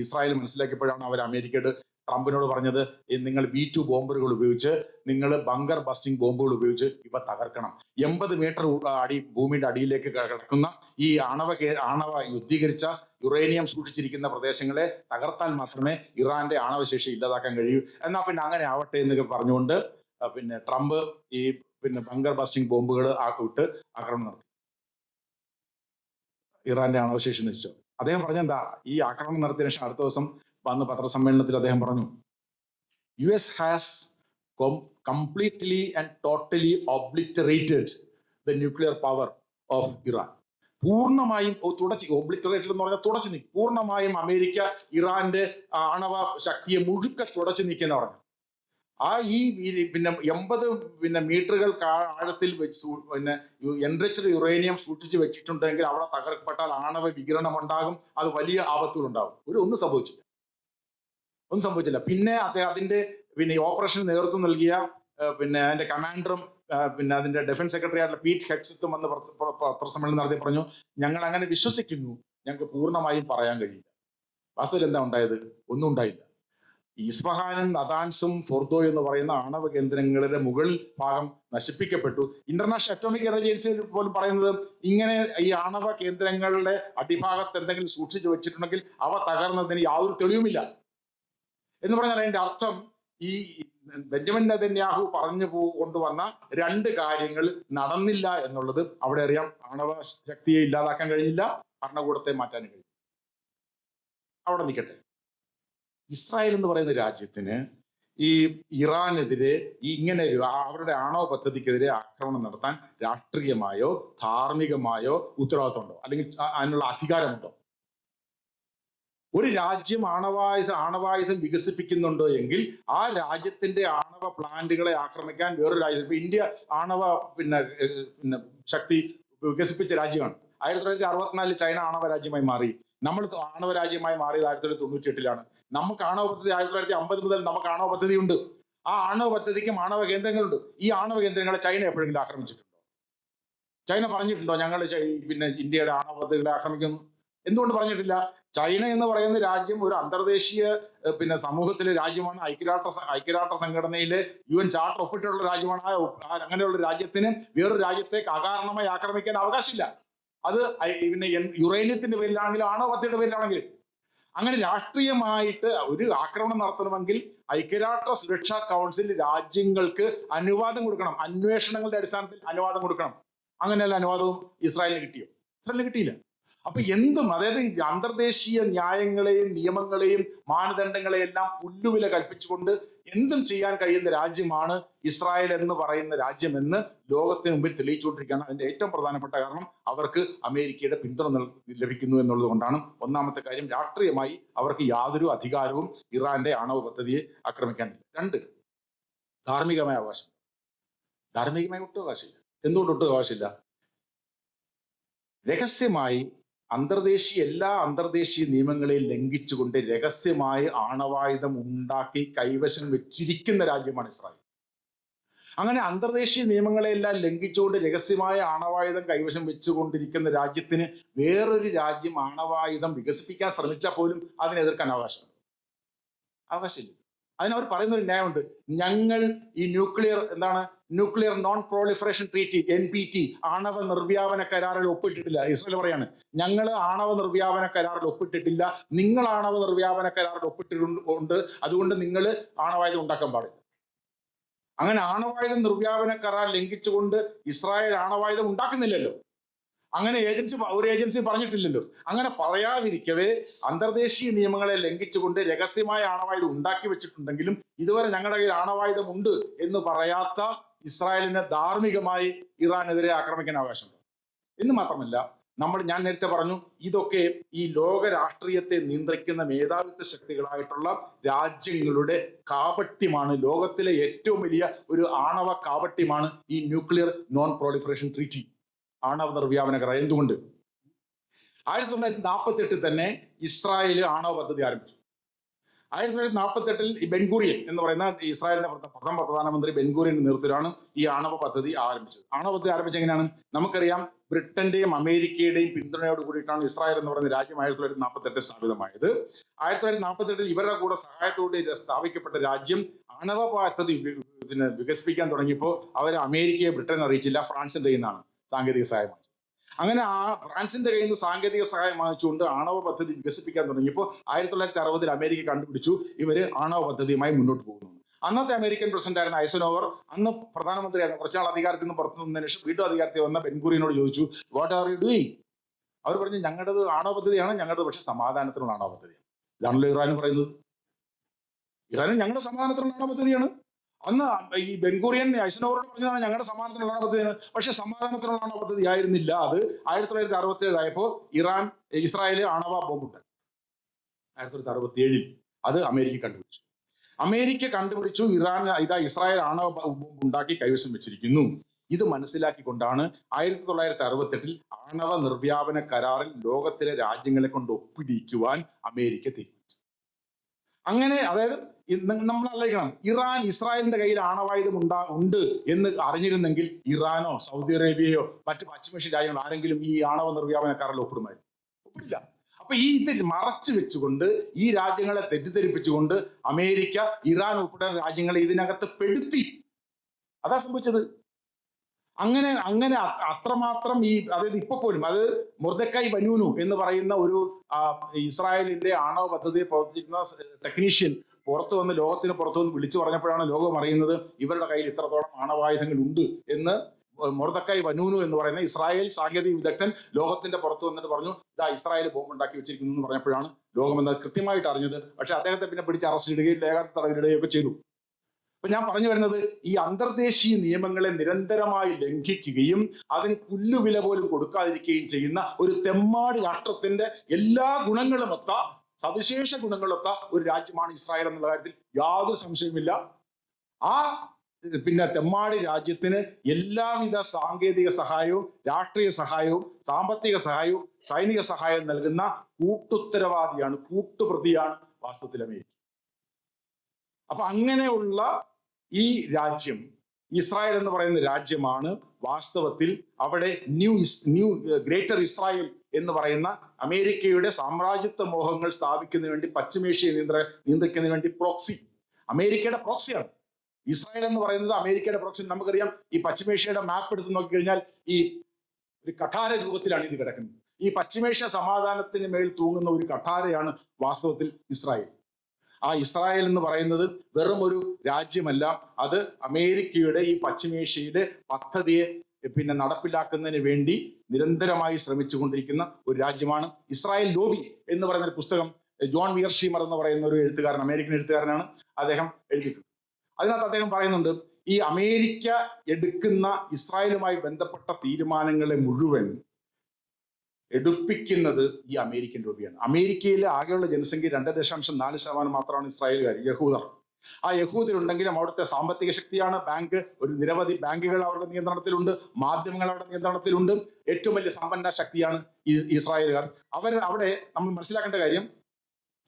ഇസ്രായേൽ മനസ്സിലാക്കിയപ്പോഴാണ് അവർ അമേരിക്കയുടെ ട്രംപിനോട് പറഞ്ഞത്, നിങ്ങൾ B2 ബോംബറുകൾ ഉപയോഗിച്ച്, നിങ്ങൾ ബങ്കർ ബസ്റ്റിംഗ് ബോംബുകൾ ഉപയോഗിച്ച് ഇവ തകർക്കണം. 80 മീറ്റർ ഭൂമിയുടെ അടിയിലേക്ക് കിടക്കുന്ന ഈ ആണവ യുദ്ധീകരിച്ച യുറേനിയം സൂക്ഷിച്ചിരിക്കുന്ന പ്രദേശങ്ങളെ തകർത്താൽ മാത്രമേ ഇറാന്റെ ആണവശേഷി ഇല്ലാതാക്കാൻ കഴിയൂ. എന്നാൽ പിന്നെ അങ്ങനെ ആവട്ടെ എന്ന് പറഞ്ഞുകൊണ്ട് ട്രംപ് ഈ ബങ്കർ ബസ്റ്റിംഗ് ബോംബുകൾ വിട്ട് ആക്രമണം നടത്തി. ഇറാന്റെ ആണവശേഷി നശിച്ചു. അദ്ദേഹം പറഞ്ഞെന്താ? ഈ ആക്രമണം നടത്തിയ ശേഷം അടുത്ത ദിവസം വന്ന് പത്രസമ്മേളനത്തിൽ അദ്ദേഹം പറഞ്ഞു, US has completely and totally obliterated the nuclear power of Iran. പൂർണ്ണമായും ഒബ്ലിറ്ററേറ്റഡ് എന്ന് പറഞ്ഞാൽ തുടച്ചു നീക്കി. പൂർണ്ണമായും അമേരിക്ക ഇറാന്റെ ആണവ ശക്തിയെ മുഴുക്ക തുടച്ചു നീക്കിയെന്ന് പറഞ്ഞു. ഈ 80 മീറ്ററുകൾ ആഴത്തിൽ എൻറിച്ച്ഡ് യുറേനിയം സൂക്ഷിച്ച് വെച്ചിട്ടുണ്ടെങ്കിൽ അവിടെ തകർക്കപ്പെട്ടാൽ ആണവ വികിരണം ഉണ്ടാകും. അത് വലിയ ആപത്തുകൾ ഉണ്ടാകും. ഒന്നും സംഭവിച്ചില്ല. പിന്നെ അതിന്റെ ഓപ്പറേഷൻ നേതൃത്വം നൽകിയ അതിന്റെ കമാൻഡറും അതിന്റെ ഡിഫൻസ് സെക്രട്ടറി ആയിട്ടുള്ള പീറ്റ് ഹെക്സത്തും വന്ന് പത്രസമ്മേളനം നടത്തി പറഞ്ഞു, ഞങ്ങൾ അങ്ങനെ വിശ്വസിക്കുന്നു, ഞങ്ങൾക്ക് പൂർണ്ണമായും പറയാൻ കഴിയില്ല. വാസ്തവത്തിൽ എന്താ ഉണ്ടായത്? ഒന്നും ഉണ്ടായില്ല. ഇസ്ഫഹാനും നദാൻസും ഫൊർദോ എന്ന് പറയുന്ന ആണവ കേന്ദ്രങ്ങളുടെ മുകളിൽ ഭാഗം നശിപ്പിക്കപ്പെട്ടു. ഇന്റർനാഷണൽ അറ്റോമിക് എനർജി ഏജൻസി പോലും പറയുന്നത് ഇങ്ങനെ ഈ ആണവ കേന്ദ്രങ്ങളുടെ അടിഭാഗത്ത് എന്തെങ്കിലും സൂക്ഷിച്ചു വെച്ചിട്ടുണ്ടെങ്കിൽ അവ തകർന്നതിന് യാതൊരു തെളിവുമില്ല എന്ന് പറഞ്ഞാൽ അതിന്റെ അർത്ഥം ഈ ബെഞ്ചമിൻ നെതന്യാഹു പറഞ്ഞു കൊണ്ടുവന്ന 2 കാര്യങ്ങൾ നടന്നില്ല എന്നുള്ളത് അവിടെ അറിയാം. ആണവ ശക്തിയെ ഇല്ലാതാക്കാൻ കഴിഞ്ഞില്ല, ഭരണകൂടത്തെ മാറ്റാനും കഴിഞ്ഞു. അവിടെ നിൽക്കട്ടെ. ഇസ്രായേൽ എന്ന് പറയുന്ന രാജ്യത്തിന് ഈ ഇറാനെതിരെ ഇങ്ങനെ അവരുടെ ആണവ പദ്ധതിക്കെതിരെ ആക്രമണം നടത്താൻ രാഷ്ട്രീയമായോ ധാർമ്മികമായോ ഉത്തരവാദിത്തമുണ്ടോ? അല്ലെങ്കിൽ അതിനുള്ള അധികാരമുണ്ടോ? ഒരു രാജ്യം ആണവായുധം വികസിപ്പിക്കുന്നുണ്ടോ എങ്കിൽ ആ രാജ്യത്തിന്റെ ആണവ പ്ലാന്റുകളെ ആക്രമിക്കാൻ വേറൊരു രാജ്യം, ഇപ്പൊ ഇന്ത്യ ആണവ ശക്തി വികസിപ്പിച്ച രാജ്യമാണ്. 1964 ചൈന ആണവ രാജ്യമായി മാറി. നമ്മൾ ആണവ രാജ്യമായി മാറിയത് 1998 നമുക്ക് ആണവ പദ്ധതി 1950 മുതൽ നമുക്ക് ആണവ പദ്ധതി ഉണ്ട്. ആ ആണവ പദ്ധതിക്കും ആണവ കേന്ദ്രങ്ങളുണ്ട്. ഈ ആണവ കേന്ദ്രങ്ങളെ ചൈന എപ്പോഴെങ്കിലും ആക്രമിച്ചിട്ടുണ്ടോ? ചൈന പറഞ്ഞിട്ടുണ്ടോ ഞങ്ങൾ ഇന്ത്യയുടെ ആണവ പദ്ധതികളെ ആക്രമിക്കുന്നു? എന്തുകൊണ്ട് പറഞ്ഞിട്ടില്ല? ചൈന എന്ന് പറയുന്ന രാജ്യം ഒരു അന്തർദേശീയ സമൂഹത്തിലെ രാജ്യമാണ്. ഐക്യരാഷ്ട്ര സംഘടനയിലെ UN ചാർട്ടർ ഒപ്പിട്ടുള്ള രാജ്യമാണ്. അങ്ങനെയുള്ള രാജ്യത്തിന് വേറൊരു രാജ്യത്തെ അകാരണമായി ആക്രമിക്കാൻ അവകാശമില്ല. അത് യുറേനിയത്തിന്റെ പേരിലാണെങ്കിലും ആണവ പദ്ധതിയുടെ പേരിലാണെങ്കിലും. അങ്ങനെ രാഷ്ട്രീയമായിട്ട് ഒരു ആക്രമണം നടത്തണമെങ്കിൽ ഐക്യരാഷ്ട്ര സുരക്ഷാ കൗൺസിൽ രാജ്യങ്ങൾക്ക് അനുവാദം കൊടുക്കണം. അന്വേഷണങ്ങളുടെ അടിസ്ഥാനത്തിൽ അനുവാദം കൊടുക്കണം. അങ്ങനെയല്ല അനുവാദവും ഇസ്രായേലിന് കിട്ടിയോ? ഇസ്രായേലിന് കിട്ടിയില്ല. അപ്പൊ എന്തും, അതായത് ഈ അന്തർദേശീയ ന്യായങ്ങളെയും നിയമങ്ങളെയും മാനദണ്ഡങ്ങളെയും എല്ലാം പുല്ലുവില കൽപ്പിച്ചുകൊണ്ട് എന്തും ചെയ്യാൻ കഴിയുന്ന രാജ്യമാണ് ഇസ്രായേൽ എന്ന് പറയുന്ന രാജ്യമെന്ന് ലോകത്തിന് മുമ്പിൽ തെളിയിച്ചുകൊണ്ടിരിക്കുകയാണ്. അതിന്റെ ഏറ്റവും പ്രധാനപ്പെട്ട കാരണം അവർക്ക് അമേരിക്കയുടെ പിന്തുണ ലഭിക്കുന്നു എന്നുള്ളത് കൊണ്ടാണ്. ഒന്നാമത്തെ കാര്യം, രാഷ്ട്രീയമായി അവർക്ക് യാതൊരു അധികാരവും ഇറാന്റെ ആണവ പദ്ധതിയെ ആക്രമിക്കാനില്ല. രണ്ട്, ധാർമ്മികമായ അവകാശം. ധാർമ്മികമായ ഒട്ടും അവകാശമില്ല. എന്തുകൊണ്ട് ഒട്ടും അവകാശമില്ല? രഹസ്യമായി എല്ലാ അന്തർദേശീയ നിയമങ്ങളെയും ലംഘിച്ചുകൊണ്ട് രഹസ്യമായി ആണവായുധം ഉണ്ടാക്കി കൈവശം വെച്ചിരിക്കുന്ന രാജ്യമാണ് ഇസ്രായേൽ. അങ്ങനെ അന്തർദേശീയ നിയമങ്ങളെല്ലാം ലംഘിച്ചുകൊണ്ട് രഹസ്യമായ ആണവായുധം കൈവശം വെച്ചുകൊണ്ടിരിക്കുന്ന രാജ്യത്തിന് വേറൊരു രാജ്യം ആണവായുധം വികസിപ്പിക്കാൻ ശ്രമിച്ചാൽ പോലും അതിനെ എതിർക്കാൻ അവകാശമില്ല. അതിനവർ പറയുന്ന ഒരു ന്യായമുണ്ട്. ഞങ്ങൾ ഈ nuclear non proliferation treaty NPT ആണവ നിർവ്യാപന കരാറിൽ ഒപ്പിട്ടിട്ടില്ല. ഇസ്രായേൽ പറയാണ്, ഞങ്ങൾ ആണവ നിർവ്യാപന കരാറിൽ ഒപ്പിട്ടിട്ടില്ല, നിങ്ങൾ ആണവ നിർവ്യാപന കരാറിൽ ഒപ്പിട്ടിട്ടുണ്ട്, അതുകൊണ്ട് നിങ്ങൾ ആണവായുധം ഉണ്ടാക്കാൻ പാടില്ല. അങ്ങനെ ആണവായുധ നിർവ്യാപന കരാർ ലംഘിച്ചുകൊണ്ട് ഇസ്രായേൽ ആണവായുധം ഉണ്ടാക്കുന്നില്ലല്ലോ. അങ്ങനെ ഒരു ഏജൻസി പറഞ്ഞിട്ടില്ലല്ലോ. അങ്ങനെ പറയാതിരിക്കവേ അന്തർദേശീയ നിയമങ്ങളെ ലംഘിച്ചുകൊണ്ട് രഹസ്യമായ ആണവായുധം ഉണ്ടാക്കി വെച്ചിട്ടുണ്ടെങ്കിലും ഇതുവരെ ഞങ്ങളുടെ കയ്യിൽ ആണവായുധം ഉണ്ട് എന്ന് പറയാത്ത ഇസ്രായേലിന് ധാർമ്മികമായി ഇറാനെതിരെ ആക്രമിക്കാൻ അവകാശമുണ്ട്. എന്ന് മാത്രമല്ല, ഞാൻ നേരത്തെ പറഞ്ഞു, ഇതൊക്കെ ഈ ലോക രാഷ്ട്രീയത്തെ നിയന്ത്രിക്കുന്ന മേധാവിത്വ ശക്തികളായിട്ടുള്ള രാജ്യങ്ങളുടെ കാപട്യമാണ്. ലോകത്തിലെ ഏറ്റവും വലിയ ഒരു ആണവ കാപട്യമാണ് ഈ ന്യൂക്ലിയർ നോൺ പ്രോളിഫറേഷൻ ട്രീറ്റി, ആണവ നിർവ്യാപന കരാർ. എന്തുകൊണ്ട്? 1948 തന്നെ ഇസ്രായേൽ ആണവ പദ്ധതി ആരംഭിച്ചു. 1948 ഈ ബെൻഗൂറിയൻ എന്ന് പറയുന്ന ഇസ്രായേലിന്റെ പ്രഥമ പ്രധാനമന്ത്രി ബെൻഗൂറിയന്റെ നേതൃത്വത്തിലാണ് ഈ ആണവ പദ്ധതി ആരംഭിച്ചത്. ആണവ പദ്ധതി ആരംഭിച്ചത് എങ്ങനെയാണ്? നമുക്കറിയാം, ബ്രിട്ടന്റെയും അമേരിക്കയുടെയും പിന്തുണയോട് കൂടിയിട്ടാണ് ഇസ്രായേൽ എന്ന് പറയുന്ന രാജ്യം 1948 സ്ഥാപിതമായത്. 1948 ഇവരുടെ കൂടെ സഹായത്തോടെ സ്ഥാപിക്കപ്പെട്ട രാജ്യം ആണവ പദ്ധതി വികസിപ്പിക്കാൻ തുടങ്ങിയപ്പോൾ അവർ അമേരിക്കയെ ബ്രിട്ടനെ അറിയിച്ചില്ല, ഫ്രാൻസിന്റെ കയ്യിൽ നിന്നാണ് സാങ്കേതിക സഹായം വാങ്ങിച്ചത്. അങ്ങനെ ഫ്രാൻസിന്റെ കയ്യിൽ നിന്ന് സാങ്കേതിക സഹായം വാങ്ങിച്ചുകൊണ്ട് ആണവ പദ്ധതി വികസിപ്പിക്കാൻ തുടങ്ങിയപ്പോൾ 1960 അമേരിക്ക കണ്ടുപിടിച്ചു ഇവര് ആണവ പദ്ധതിയുമായി മുന്നോട്ട് പോകുന്നു. അന്നത്തെ അമേരിക്കൻ പ്രസിഡന്റ് ആയിരുന്ന ഐസനോവർ, അന്ന് പ്രധാനമന്ത്രിയായിരുന്നു, കുറച്ചാൾ അധികാരത്തിൽ നിന്ന് പുറത്തു നിന്നതിന് ശേഷം വീണ്ടും അധികാരത്തിൽ വന്ന ബെൻഗൂറിയനോട് ചോദിച്ചു, വാട്ട് ആർ യു ഡൂയിങ്? അവർ പറഞ്ഞു, ഞങ്ങളുടേത് ആണവ പദ്ധതിയാണ്, ഞങ്ങളുടേത് പക്ഷെ സമാധാനത്തിനുള്ള ആണവ പദ്ധതിയാണ്. ഇതാണല്ലോ ഇറാനും പറയുന്നത്. ഇറാനും ഞങ്ങളുടെ സമാധാനത്തിനുള്ള ആണവ പദ്ധതിയാണ്. അന്ന് ഈ ബെൻഗൂറിയൻ ഐസനോവറോട് പറഞ്ഞതാണ് ഞങ്ങളുടെ സമാധാനത്തിനുള്ള പദ്ധതിയാണ്, പക്ഷെ സമാധാനത്തിനുള്ള പദ്ധതി ആയിരുന്നില്ല അത്. 1967 ആയപ്പോൾ ഇസ്രായേൽ ആണവ ബോംബുണ്ടായി. 1967 അത് അമേരിക്ക കണ്ടുപിടിച്ചു ഇസ്രായേൽ ആണവ ബോംബ് ഉണ്ടാക്കി കൈവശം വെച്ചിരിക്കുന്നു. ഇത് മനസ്സിലാക്കിക്കൊണ്ടാണ് 1968 ആണവ നിർവ്യാപന കരാറിൽ ലോകത്തിലെ രാജ്യങ്ങളെ കൊണ്ട് ഒപ്പിടിക്കുവാൻ അമേരിക്ക തീരുമാനിച്ചു. അങ്ങനെ, അതായത് നമ്മൾ ആലോചിക്കണം, ഇസ്രായേലിന്റെ കയ്യിൽ ആണവായുധം ഉണ്ട് എന്ന് അറിഞ്ഞിരുന്നെങ്കിൽ ഇറാനോ സൗദി അറേബ്യയോ മറ്റ് പശ്ചിമേഷ്യൻ രാജ്യങ്ങളോ ആരെങ്കിലും ഈ ആണവ നിർവ്യാപന കരാറിൽ ഒപ്പിടില്ല. അപ്പൊ ഇത് മറച്ചു വെച്ചുകൊണ്ട്, ഈ രാജ്യങ്ങളെ തെറ്റിദ്ധരിപ്പിച്ചുകൊണ്ട് അമേരിക്ക ഇറാൻ ഉൾപ്പെടെ രാജ്യങ്ങളെ ഇതിനകത്ത് പെടുത്തി. അതാ സംഭവിച്ചത്. അങ്ങനെ അത്രമാത്രം അതായത് ഇപ്പൊ പോലും അത് മൊർദെഖായ് ബനൂനു എന്ന് പറയുന്ന ഒരു ഇസ്രായേലിന്റെ ആണവ പദ്ധതിയെ പ്രവർത്തിക്കുന്ന ടെക്നീഷ്യൻ ലോകത്തിന് പുറത്തു വന്ന് വിളിച്ചു പറഞ്ഞപ്പോഴാണ് ലോകം അറിയുന്നത് ഇവരുടെ കയ്യിൽ ഇത്രത്തോളം ആണവായുധങ്ങൾ ഉണ്ട് എന്ന്. മൊർദെഖായ് ബനൂനു എന്ന് പറയുന്ന ഇസ്രായേൽ സാങ്കേതിക വിദഗ്ധൻ ലോകത്തിന്റെ പുറത്തു വന്നിട്ട് പറഞ്ഞു, ഇതാ ഇസ്രായേൽ ബോംബ് ഉണ്ടാക്കി വെച്ചിരിക്കുന്നു എന്ന് പറഞ്ഞപ്പോഴാണ് ലോകം എന്നത് കൃത്യമായിട്ട് അറിഞ്ഞത്. പക്ഷെ അദ്ദേഹത്തെ പിന്നെ പിടിച്ച് അറസ്റ്റ് ഇടുകയും ലേഖാത്ത തടവിലിടുകയും ഒക്കെ ചെയ്തു. അപ്പൊ ഞാൻ പറഞ്ഞു വരുന്നത്, ഈ അന്തർദേശീയ നിയമങ്ങളെ നിരന്തരമായി ലംഘിക്കുകയും അതിന് പുല്ലുവില പോലും കൊടുക്കാതിരിക്കുകയും ചെയ്യുന്ന ഒരു തെമ്മാടി രാഷ്ട്രത്തിന്റെ എല്ലാ ഗുണങ്ങളുമൊത്ത, സവിശേഷ ഗുണങ്ങളൊത്ത ഒരു രാജ്യമാണ് ഇസ്രായേൽ എന്നുള്ള കാര്യത്തിൽ യാതൊരു സംശയമില്ല. പിന്നെ തെമ്മാടി രാജ്യത്തിന് എല്ലാവിധ സാങ്കേതിക സഹായവും രാഷ്ട്രീയ സഹായവും സാമ്പത്തിക സഹായവും സൈനിക സഹായവും നൽകുന്ന കൂട്ടുപ്രതിയാണ് വാസ്തവത്തിൽ അമേരിക്ക. അപ്പൊ അങ്ങനെയുള്ള ഈ രാജ്യം, ഇസ്രായേൽ എന്ന് പറയുന്ന രാജ്യമാണ് വാസ്തവത്തിൽ അവിടെ ഗ്രേറ്റർ ഇസ്രായേൽ എന്ന് പറയുന്ന അമേരിക്കയുടെ സാമ്രാജ്യത്വ മോഹങ്ങൾ സ്ഥാപിക്കുന്നതിന് വേണ്ടി, പശ്ചിമേഷ്യയെ നിയന്ത്രിക്കുന്നതിന് വേണ്ടി അമേരിക്കയുടെ പ്രോക്സിയാണ് ഇസ്രായേൽ എന്ന് പറയുന്നത്. അമേരിക്കയുടെ പ്രോക്സി നമുക്കറിയാം. ഈ പശ്ചിമേഷ്യയുടെ മാപ്പ് എടുത്ത് നോക്കിക്കഴിഞ്ഞാൽ ഈ ഒരു കഠാര രൂപത്തിലാണ് ഇത് കിടക്കുന്നത്. ഈ പശ്ചിമേഷ്യ സമാധാനത്തിന് മേൽ തൂങ്ങുന്ന ഒരു കഠാരയാണ് വാസ്തവത്തിൽ ഇസ്രായേൽ. ആ ഇസ്രായേൽ എന്ന് പറയുന്നത് വെറും ഒരു രാജ്യമല്ല, അത് അമേരിക്കയുടെ ഈ പശ്ചിമേഷ്യയിലെ പദ്ധതിയെ പിന്നെ നടപ്പിലാക്കുന്നതിന് വേണ്ടി നിരന്തരമായി ശ്രമിച്ചുകൊണ്ടിരിക്കുന്ന ഒരു രാജ്യമാണ് ഇസ്രായേൽ ലോബി എന്ന് പറയുന്ന ഒരു പുസ്തകം ജോൺ വിയർഷീമർ എന്ന് പറയുന്ന ഒരു എഴുത്തുകാരൻ, അമേരിക്കൻ എഴുത്തുകാരനാണ്. അദ്ദേഹം എഴുതിയിട്ടുണ്ട്. അതിനകത്ത് അദ്ദേഹം പറയുന്നുണ്ട്, ഈ അമേരിക്ക എടുക്കുന്ന ഇസ്രായേലുമായി ബന്ധപ്പെട്ട തീരുമാനങ്ങളെ മുഴുവൻ എടുപ്പിക്കുന്നത് ഈ അമേരിക്കൻ ലോബിയാണ്. അമേരിക്കയിലെ ആകെയുള്ള ജനസംഖ്യ 2.4% മാത്രമാണ് ഇസ്രായേലുകാർ, യഹൂദർ. ആ യഹൂദരുണ്ടെങ്കിലും അവിടുത്തെ സാമ്പത്തിക ശക്തിയാണ് ഒരു നിരവധി ബാങ്കുകൾ അവരുടെ നിയന്ത്രണത്തിലുണ്ട്, മാധ്യമങ്ങൾ അവരുടെ നിയന്ത്രണത്തിലുണ്ട്. ഏറ്റവും വലിയ സമ്പന്ന ശക്തിയാണ് ഇസ്രായേലുകാർ. അവിടെ നമ്മൾ മനസ്സിലാക്കേണ്ട കാര്യം,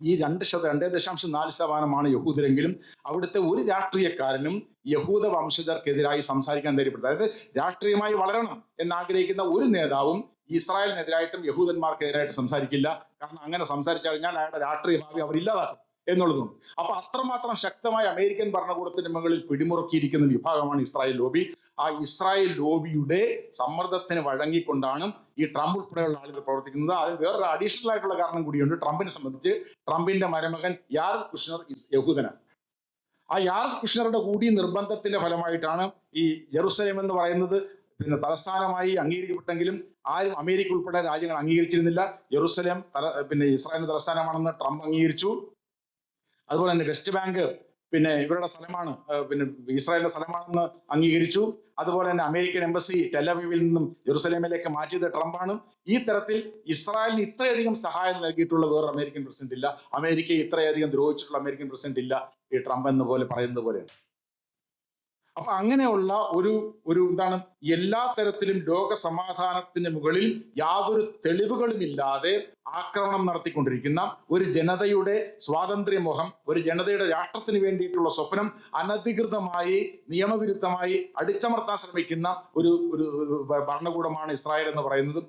ഈ 2.4% യഹൂദരെങ്കിലും അവിടുത്തെ ഒരു രാഷ്ട്രീയക്കാരനും യഹൂദ വംശജർക്കെതിരായി സംസാരിക്കാൻ ധൈര്യപ്പെടുത്തുക. അതായത് രാഷ്ട്രീയമായി വളരണം എന്നാഗ്രഹിക്കുന്ന ഒരു നേതാവും ഇസ്രായേലിനെതിരായിട്ടും യഹൂദന്മാർക്കെതിരായിട്ട് സംസാരിക്കില്ല. കാരണം അങ്ങനെ സംസാരിച്ചു കഴിഞ്ഞാൽ അയാളുടെ രാഷ്ട്രീയ ഭാവി അവർ ഇല്ലാതാക്കും എന്നുള്ളതുകൊണ്ട്. അപ്പൊ അത്രമാത്രം ശക്തമായ അമേരിക്കൻ ഭരണകൂടത്തിന്റെ മുകളിൽ പിടിമുറുക്കിയിരിക്കുന്ന വിഭാഗമാണ് ഇസ്രായേൽ ലോബി. ആ ഇസ്രായേൽ ലോബിയുടെ സമ്മർദ്ദത്തിന് വഴങ്ങിക്കൊണ്ടാണ് ഈ ട്രംപ് ഉൾപ്പെടെയുള്ള ആളുകൾ പ്രവർത്തിക്കുന്നത്. അതിന് വേറൊരു അഡീഷണൽ ആയിട്ടുള്ള കാരണം കൂടിയുണ്ട്. ട്രംപിനെ സംബന്ധിച്ച് ട്രംപിന്റെ മരുമകൻ യാരദ് കുഷ്നർ യഹൂദനാണ്. ആ യാരദ് കുഷ്നറുടെ കൂടി നിർബന്ധത്തിന്റെ ഫലമായിട്ടാണ് ഈ ജെറുസലേം എന്ന് പറയുന്നത് പിന്നെ തലസ്ഥാനമായി അംഗീകരിക്കപ്പെട്ടെങ്കിലും ആരും അമേരിക്ക ഉൾപ്പെടെ രാജ്യങ്ങൾ അംഗീകരിച്ചിരുന്നില്ല. ജെറുസലേം പിന്നെ ഇസ്രായേലിന്റെ തലസ്ഥാനമാണെന്ന് ട്രംപ് അംഗീകരിച്ചു. അതുപോലെ തന്നെ വെസ്റ്റ് ബാങ്ക് പിന്നെ ഇവരുടെ സ്ഥലമാണ്, പിന്നെ ഇസ്രായേലിന്റെ സ്ഥലമാണെന്ന് അംഗീകരിച്ചു. അതുപോലെ തന്നെ അമേരിക്കൻ എംബസി ടെലവീവിൽ നിന്നും ജെറുസലേമിലേക്ക് മാറ്റിയത് ട്രംപാണ്. ഈ തരത്തിൽ ഇസ്രായേലിന് ഇത്രയധികം സഹായം നൽകിയിട്ടുള്ള വേറെ അമേരിക്കൻ പ്രസിഡന്റ് ഇല്ല. അമേരിക്കയെ ഇത്രയധികം ദ്രോഹിച്ചിട്ടുള്ള അമേരിക്കൻ പ്രസിഡന്റ് ഇല്ല, ഈ ട്രംപ് എന്ന് പോലെ പറയുന്നത് പോലെയാണ്. അപ്പൊ അങ്ങനെയുള്ള ഒരു എന്താണ്, എല്ലാ തരത്തിലും ലോക സമാധാനത്തിന് മുകളിൽ യാതൊരു തെളിവുകളും ഇല്ലാതെ ആക്രമണം നടത്തിക്കൊണ്ടിരിക്കുന്ന ഒരു ജനതയുടെ സ്വാതന്ത്ര്യമോഹം, ഒരു ജനതയുടെ രാഷ്ട്രത്തിന് വേണ്ടിയിട്ടുള്ള സ്വപ്നം അനധികൃതമായി നിയമവിരുദ്ധമായി അടിച്ചമർത്താൻ ശ്രമിക്കുന്ന ഒരു ഭരണകൂടമാണ് ഇസ്രായേൽ എന്ന് പറയുന്നത്.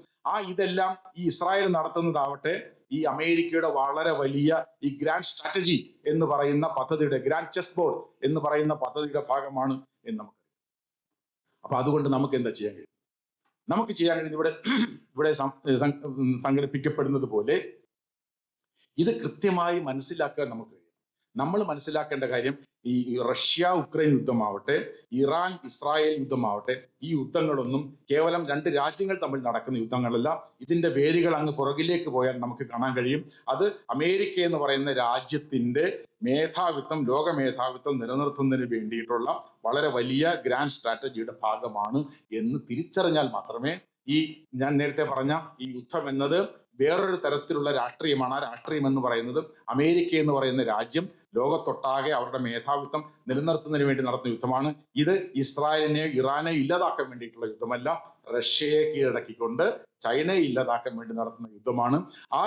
ഇതെല്ലാം ഈ ഇസ്രായേൽ നടത്തുന്നതാവട്ടെ ഈ അമേരിക്കയുടെ വളരെ വലിയ ഈ ഗ്രാൻഡ് സ്ട്രാറ്റജി എന്ന് പറയുന്ന പദ്ധതിയുടെ, ഗ്രാൻഡ് ചെസ് ബോർഡ് എന്ന് പറയുന്ന പദ്ധതിയുടെ ഭാഗമാണ് എന്ന് നമുക്ക്. അപ്പൊ അതുകൊണ്ട് നമുക്ക് എന്താ ചെയ്യാൻ കഴിയും? നമുക്ക് ചെയ്യാൻ കഴിയുന്നത് ഇവിടെ സംഘടിപ്പിക്കപ്പെടുന്നത് പോലെ ഇത് കൃത്യമായി മനസ്സിലാക്കാൻ നമുക്ക് കഴിയും. നമ്മൾ മനസ്സിലാക്കേണ്ട കാര്യം, ഈ റഷ്യ ഉക്രൈൻ യുദ്ധമാവട്ടെ, ഇറാൻ ഇസ്രായേൽ യുദ്ധമാവട്ടെ, ഈ യുദ്ധങ്ങളൊന്നും കേവലം രണ്ട് രാജ്യങ്ങൾ തമ്മിൽ നടക്കുന്ന യുദ്ധങ്ങളല്ല. ഇതിന്റെ വേരുകൾ അങ്ങ് പുറകിലേക്ക് പോയാൽ നമുക്ക് കാണാൻ കഴിയും. അത് അമേരിക്ക എന്ന് പറയുന്ന രാജ്യത്തിന്റെ മേധാവിത്വം, ലോക മേധാവിത്വം നിലനിർത്തുന്നതിന് വേണ്ടിയിട്ടുള്ള വളരെ വലിയ ഗ്രാൻഡ് സ്ട്രാറ്റജിയുടെ ഭാഗമാണ് എന്ന് തിരിച്ചറിഞ്ഞാൽ മാത്രമേ ഞാൻ നേരത്തെ പറഞ്ഞ ഈ യുദ്ധം എന്നത് വേറൊരു തരത്തിലുള്ള രാഷ്ട്രീയമാണ്. ആ രാഷ്ട്രീയം എന്ന് പറയുന്നത് അമേരിക്ക എന്ന് പറയുന്ന രാജ്യം ലോകത്തൊട്ടാകെ അവരുടെ മേധാവിത്വം നിലനിർത്തുന്നതിന് വേണ്ടി നടത്തുന്ന യുദ്ധമാണ്. ഇത് ഇസ്രായേലിനെ ഇറാനെ ഇല്ലാതാക്കാൻ വേണ്ടിയിട്ടുള്ള യുദ്ധമല്ല, റഷ്യയെ കീഴടക്കിക്കൊണ്ട് ചൈനയെ ഇല്ലാതാക്കാൻ വേണ്ടി നടത്തുന്ന യുദ്ധമാണ്. ആ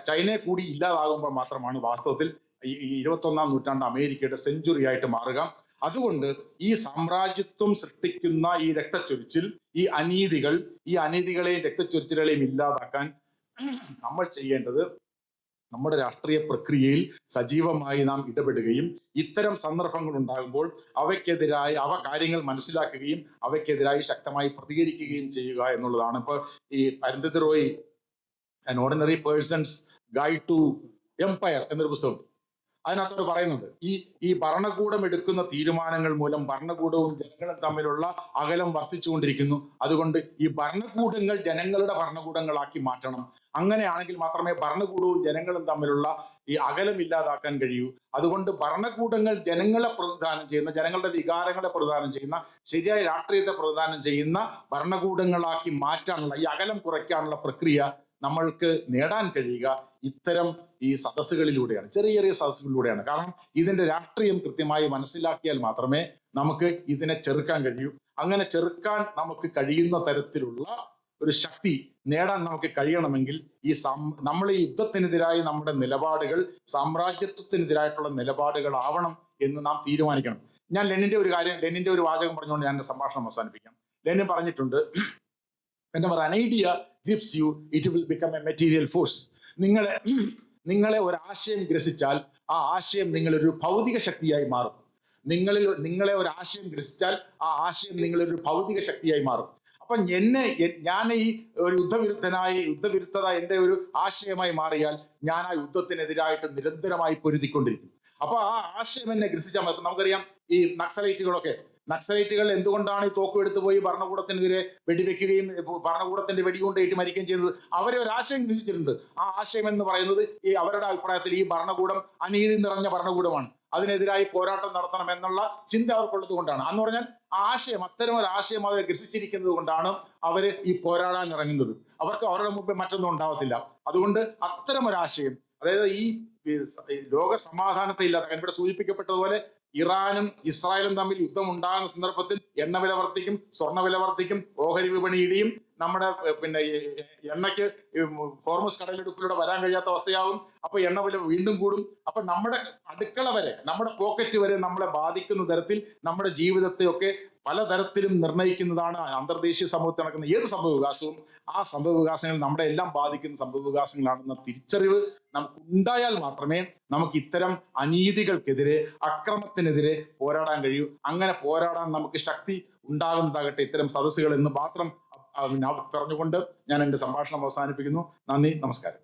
ചൈനയെ കൂടി ഇല്ലാതാകുമ്പോൾ മാത്രമാണ് വാസ്തവത്തിൽ ഈ 21-ാം നൂറ്റാണ്ട് അമേരിക്കയുടെ സെഞ്ചുറി ആയിട്ട് മാറുക. അതുകൊണ്ട് ഈ സാമ്രാജ്യത്വം സൃഷ്ടിക്കുന്ന ഈ രക്തച്ചൊരിച്ചിൽ, ഈ അനീതികളെയും രക്തച്ചൊരിച്ചിലുകളെയും ഇല്ലാതാക്കാൻ നമ്മൾ ചെയ്യേണ്ടത് നമ്മുടെ രാഷ്ട്രീയ പ്രക്രിയയിൽ സജീവമായി നാം ഇടപെടുകയും ഇത്തരം സന്ദർഭങ്ങൾ ഉണ്ടാകുമ്പോൾ അവയ്ക്കെതിരായി കാര്യങ്ങൾ മനസ്സിലാക്കുകയും അവയ്ക്കെതിരായി ശക്തമായി പ്രതികരിക്കുകയും ചെയ്യുക എന്നുള്ളതാണ്. ഇപ്പൊ ഈ Arundhati Roy an ordinary person's guide to empire എന്നൊരു പുസ്തകം, അതിനകത്ത് പറയുന്നുണ്ട് ഈ ഭരണകൂടം എടുക്കുന്ന തീരുമാനങ്ങൾ മൂലം ഭരണകൂടവും ജനങ്ങളും തമ്മിലുള്ള അകലം വർദ്ധിച്ചുകൊണ്ടിരിക്കുന്നു. അതുകൊണ്ട് ഈ ഭരണകൂടങ്ങൾ ജനങ്ങളുടെ ഭരണകൂടങ്ങളാക്കി മാറ്റണം. അങ്ങനെയാണെങ്കിൽ മാത്രമേ ഭരണകൂടവും ജനങ്ങളും തമ്മിലുള്ള ഈ അകലം ഇല്ലാതാക്കാൻ കഴിയൂ. അതുകൊണ്ട് ഭരണകൂടങ്ങൾ ജനങ്ങളെ പ്രതിദാനം ചെയ്യുന്ന, ജനങ്ങളുടെ വികാരങ്ങളെ പ്രതിദാനം ചെയ്യുന്ന, ശരിയായ രാഷ്ട്രീയത്തെ പ്രതിദാനം ചെയ്യുന്ന ഭരണകൂടങ്ങളാക്കി മാറ്റാനുള്ള, ഈ അകലം കുറയ്ക്കാനുള്ള പ്രക്രിയ നമ്മൾക്ക് നേടാൻ കഴിയുക ഇത്തരം ഈ സദസ്സുകളിലൂടെയാണ്, ചെറിയ ചെറിയ സദസ്സുകളിലൂടെയാണ്. കാരണം ഇതിന്റെ രാഷ്ട്രീയം കൃത്യമായി മനസ്സിലാക്കിയാൽ മാത്രമേ നമുക്ക് ഇതിനെ ചെറുക്കാൻ കഴിയൂ. അങ്ങനെ ചെറുക്കാൻ നമുക്ക് കഴിയുന്ന തരത്തിലുള്ള ഒരു ശക്തി നേടാൻ നമുക്ക് കഴിയണമെങ്കിൽ നമ്മൾ ഈ യുദ്ധത്തിനെതിരായി നമ്മുടെ നിലപാടുകൾ സാമ്രാജ്യത്വത്തിനെതിരായിട്ടുള്ള നിലപാടുകളാവണം എന്ന് നാം തീരുമാനിക്കണം. ഞാൻ ലെനിന്റെ ഒരു വാചകം പറഞ്ഞുകൊണ്ട് ഞാൻ എന്റെ സംഭാഷണം അവസാനിപ്പിക്കാം. ലെനിൻ പറഞ്ഞിട്ടുണ്ട്, whenever an idea grips you, it will become a material force. നിങ്ങളെ ഒരു ആശയം ഗ്രസിച്ചാൽ ആ ആശയം നിങ്ങളൊരു ഭൗതിക ശക്തിയായി മാറും. നിങ്ങളെ ഒരു ആശയം ഗ്രസിച്ചാൽ ആ ആശയം നിങ്ങളൊരു ഭൗതിക ശക്തിയായി മാറും. അപ്പൊ ഞാൻ ഈ ഒരു യുദ്ധവിരുദ്ധത എന്റെ ഒരു ആശയമായി മാറിയാൽ ഞാൻ ആ യുദ്ധത്തിനെതിരായിട്ട് നിരന്തരമായി പൊരുതിക്കൊണ്ടിരിക്കും. അപ്പൊ ആ ആശയം എന്നെ ഗ്രസിച്ചാൽ നമുക്കറിയാം, ഈ നക്സലൈറ്റുകളൊക്കെ നക്സലൈറ്റുകൾ എന്തുകൊണ്ടാണ് ഈ തോക്ക് എടുത്തു പോയി ഭരണകൂടത്തിനെതിരെ വെടിവെക്കുകയും ഭരണകൂടത്തിന്റെ വെടികൊണ്ട് ഏറ്റ് മരിക്കുകയും ചെയ്തത്? അവരെ ഒരു ആശയം വികസിച്ചിട്ടുണ്ട്. ആ ആശയം എന്ന് പറയുന്നത് ഈ അവരുടെ അഭിപ്രായത്തിൽ ഈ ഭരണകൂടം അനീതി നിറഞ്ഞ ഭരണകൂടമാണ്, അതിനെതിരായി പോരാട്ടം നടത്തണം എന്നുള്ള ചിന്ത അവർക്കുള്ളത് കൊണ്ടാണ്. അന്ന് പറഞ്ഞാൽ ആശയം, അത്തരം ഒരു ആശയം അവർ ഗ്രസിച്ചിരിക്കുന്നത് കൊണ്ടാണ് അവര് ഈ പോരാടാൻ ഇറങ്ങുന്നത്. അവർക്ക് അവരുടെ മുമ്പ് മറ്റൊന്നും ഉണ്ടാവത്തില്ല. അതുകൊണ്ട് അത്തരം ഒരു ആശയം, അതായത് ഈ ലോക സമാധാനത്തെ ഇല്ലാത്ത, ഇവിടെ സൂചിപ്പിക്കപ്പെട്ടതുപോലെ ഇറാനും ഇസ്രായേലും തമ്മിൽ യുദ്ധം ഉണ്ടാകുന്ന സന്ദർഭത്തിൽ എണ്ണ വില വർദ്ധിക്കും, സ്വർണ്ണ വില വർദ്ധിക്കും, ഓഹരി വിപണി ഇടിയും, നമ്മുടെ പിന്നെ എണ്ണയ്ക്ക് ഹോർമുസ് കടലെടുപ്പിലൂടെ വരാൻ കഴിയാത്ത അവസ്ഥയാകും. അപ്പൊ എണ്ണ വില വീണ്ടും കൂടും. അപ്പൊ നമ്മുടെ അടുക്കള വരെ, നമ്മുടെ പോക്കറ്റ് വരെ നമ്മളെ ബാധിക്കുന്ന തരത്തിൽ നമ്മുടെ ജീവിതത്തെ ഒക്കെ പലതരത്തിലും നിർണ്ണയിക്കുന്നതാണ് അന്തർദേശീയ സമൂഹത്തിൽ നടക്കുന്ന ഏത് സംഭവ വികാസവും. ആ സംഭവ വികാസങ്ങൾ നമ്മുടെ എല്ലാം ബാധിക്കുന്ന സംഭവ വികാസങ്ങളാണെന്ന തിരിച്ചറിവ് നമുക്ക് ഉണ്ടായാൽ മാത്രമേ നമുക്ക് ഇത്തരം അനീതികൾക്കെതിരെ, അക്രമത്തിനെതിരെ പോരാടാൻ കഴിയൂ. അങ്ങനെ പോരാടാൻ നമുക്ക് ശക്തി ഉണ്ടാകുന്നതാകട്ടെ ഇത്തരം സദസ്സുകൾ എന്ന് മാത്രം പറഞ്ഞുകൊണ്ട് ഞാൻ എന്റെ സംഭാഷണം അവസാനിപ്പിക്കുന്നു. നന്ദി, നമസ്കാരം.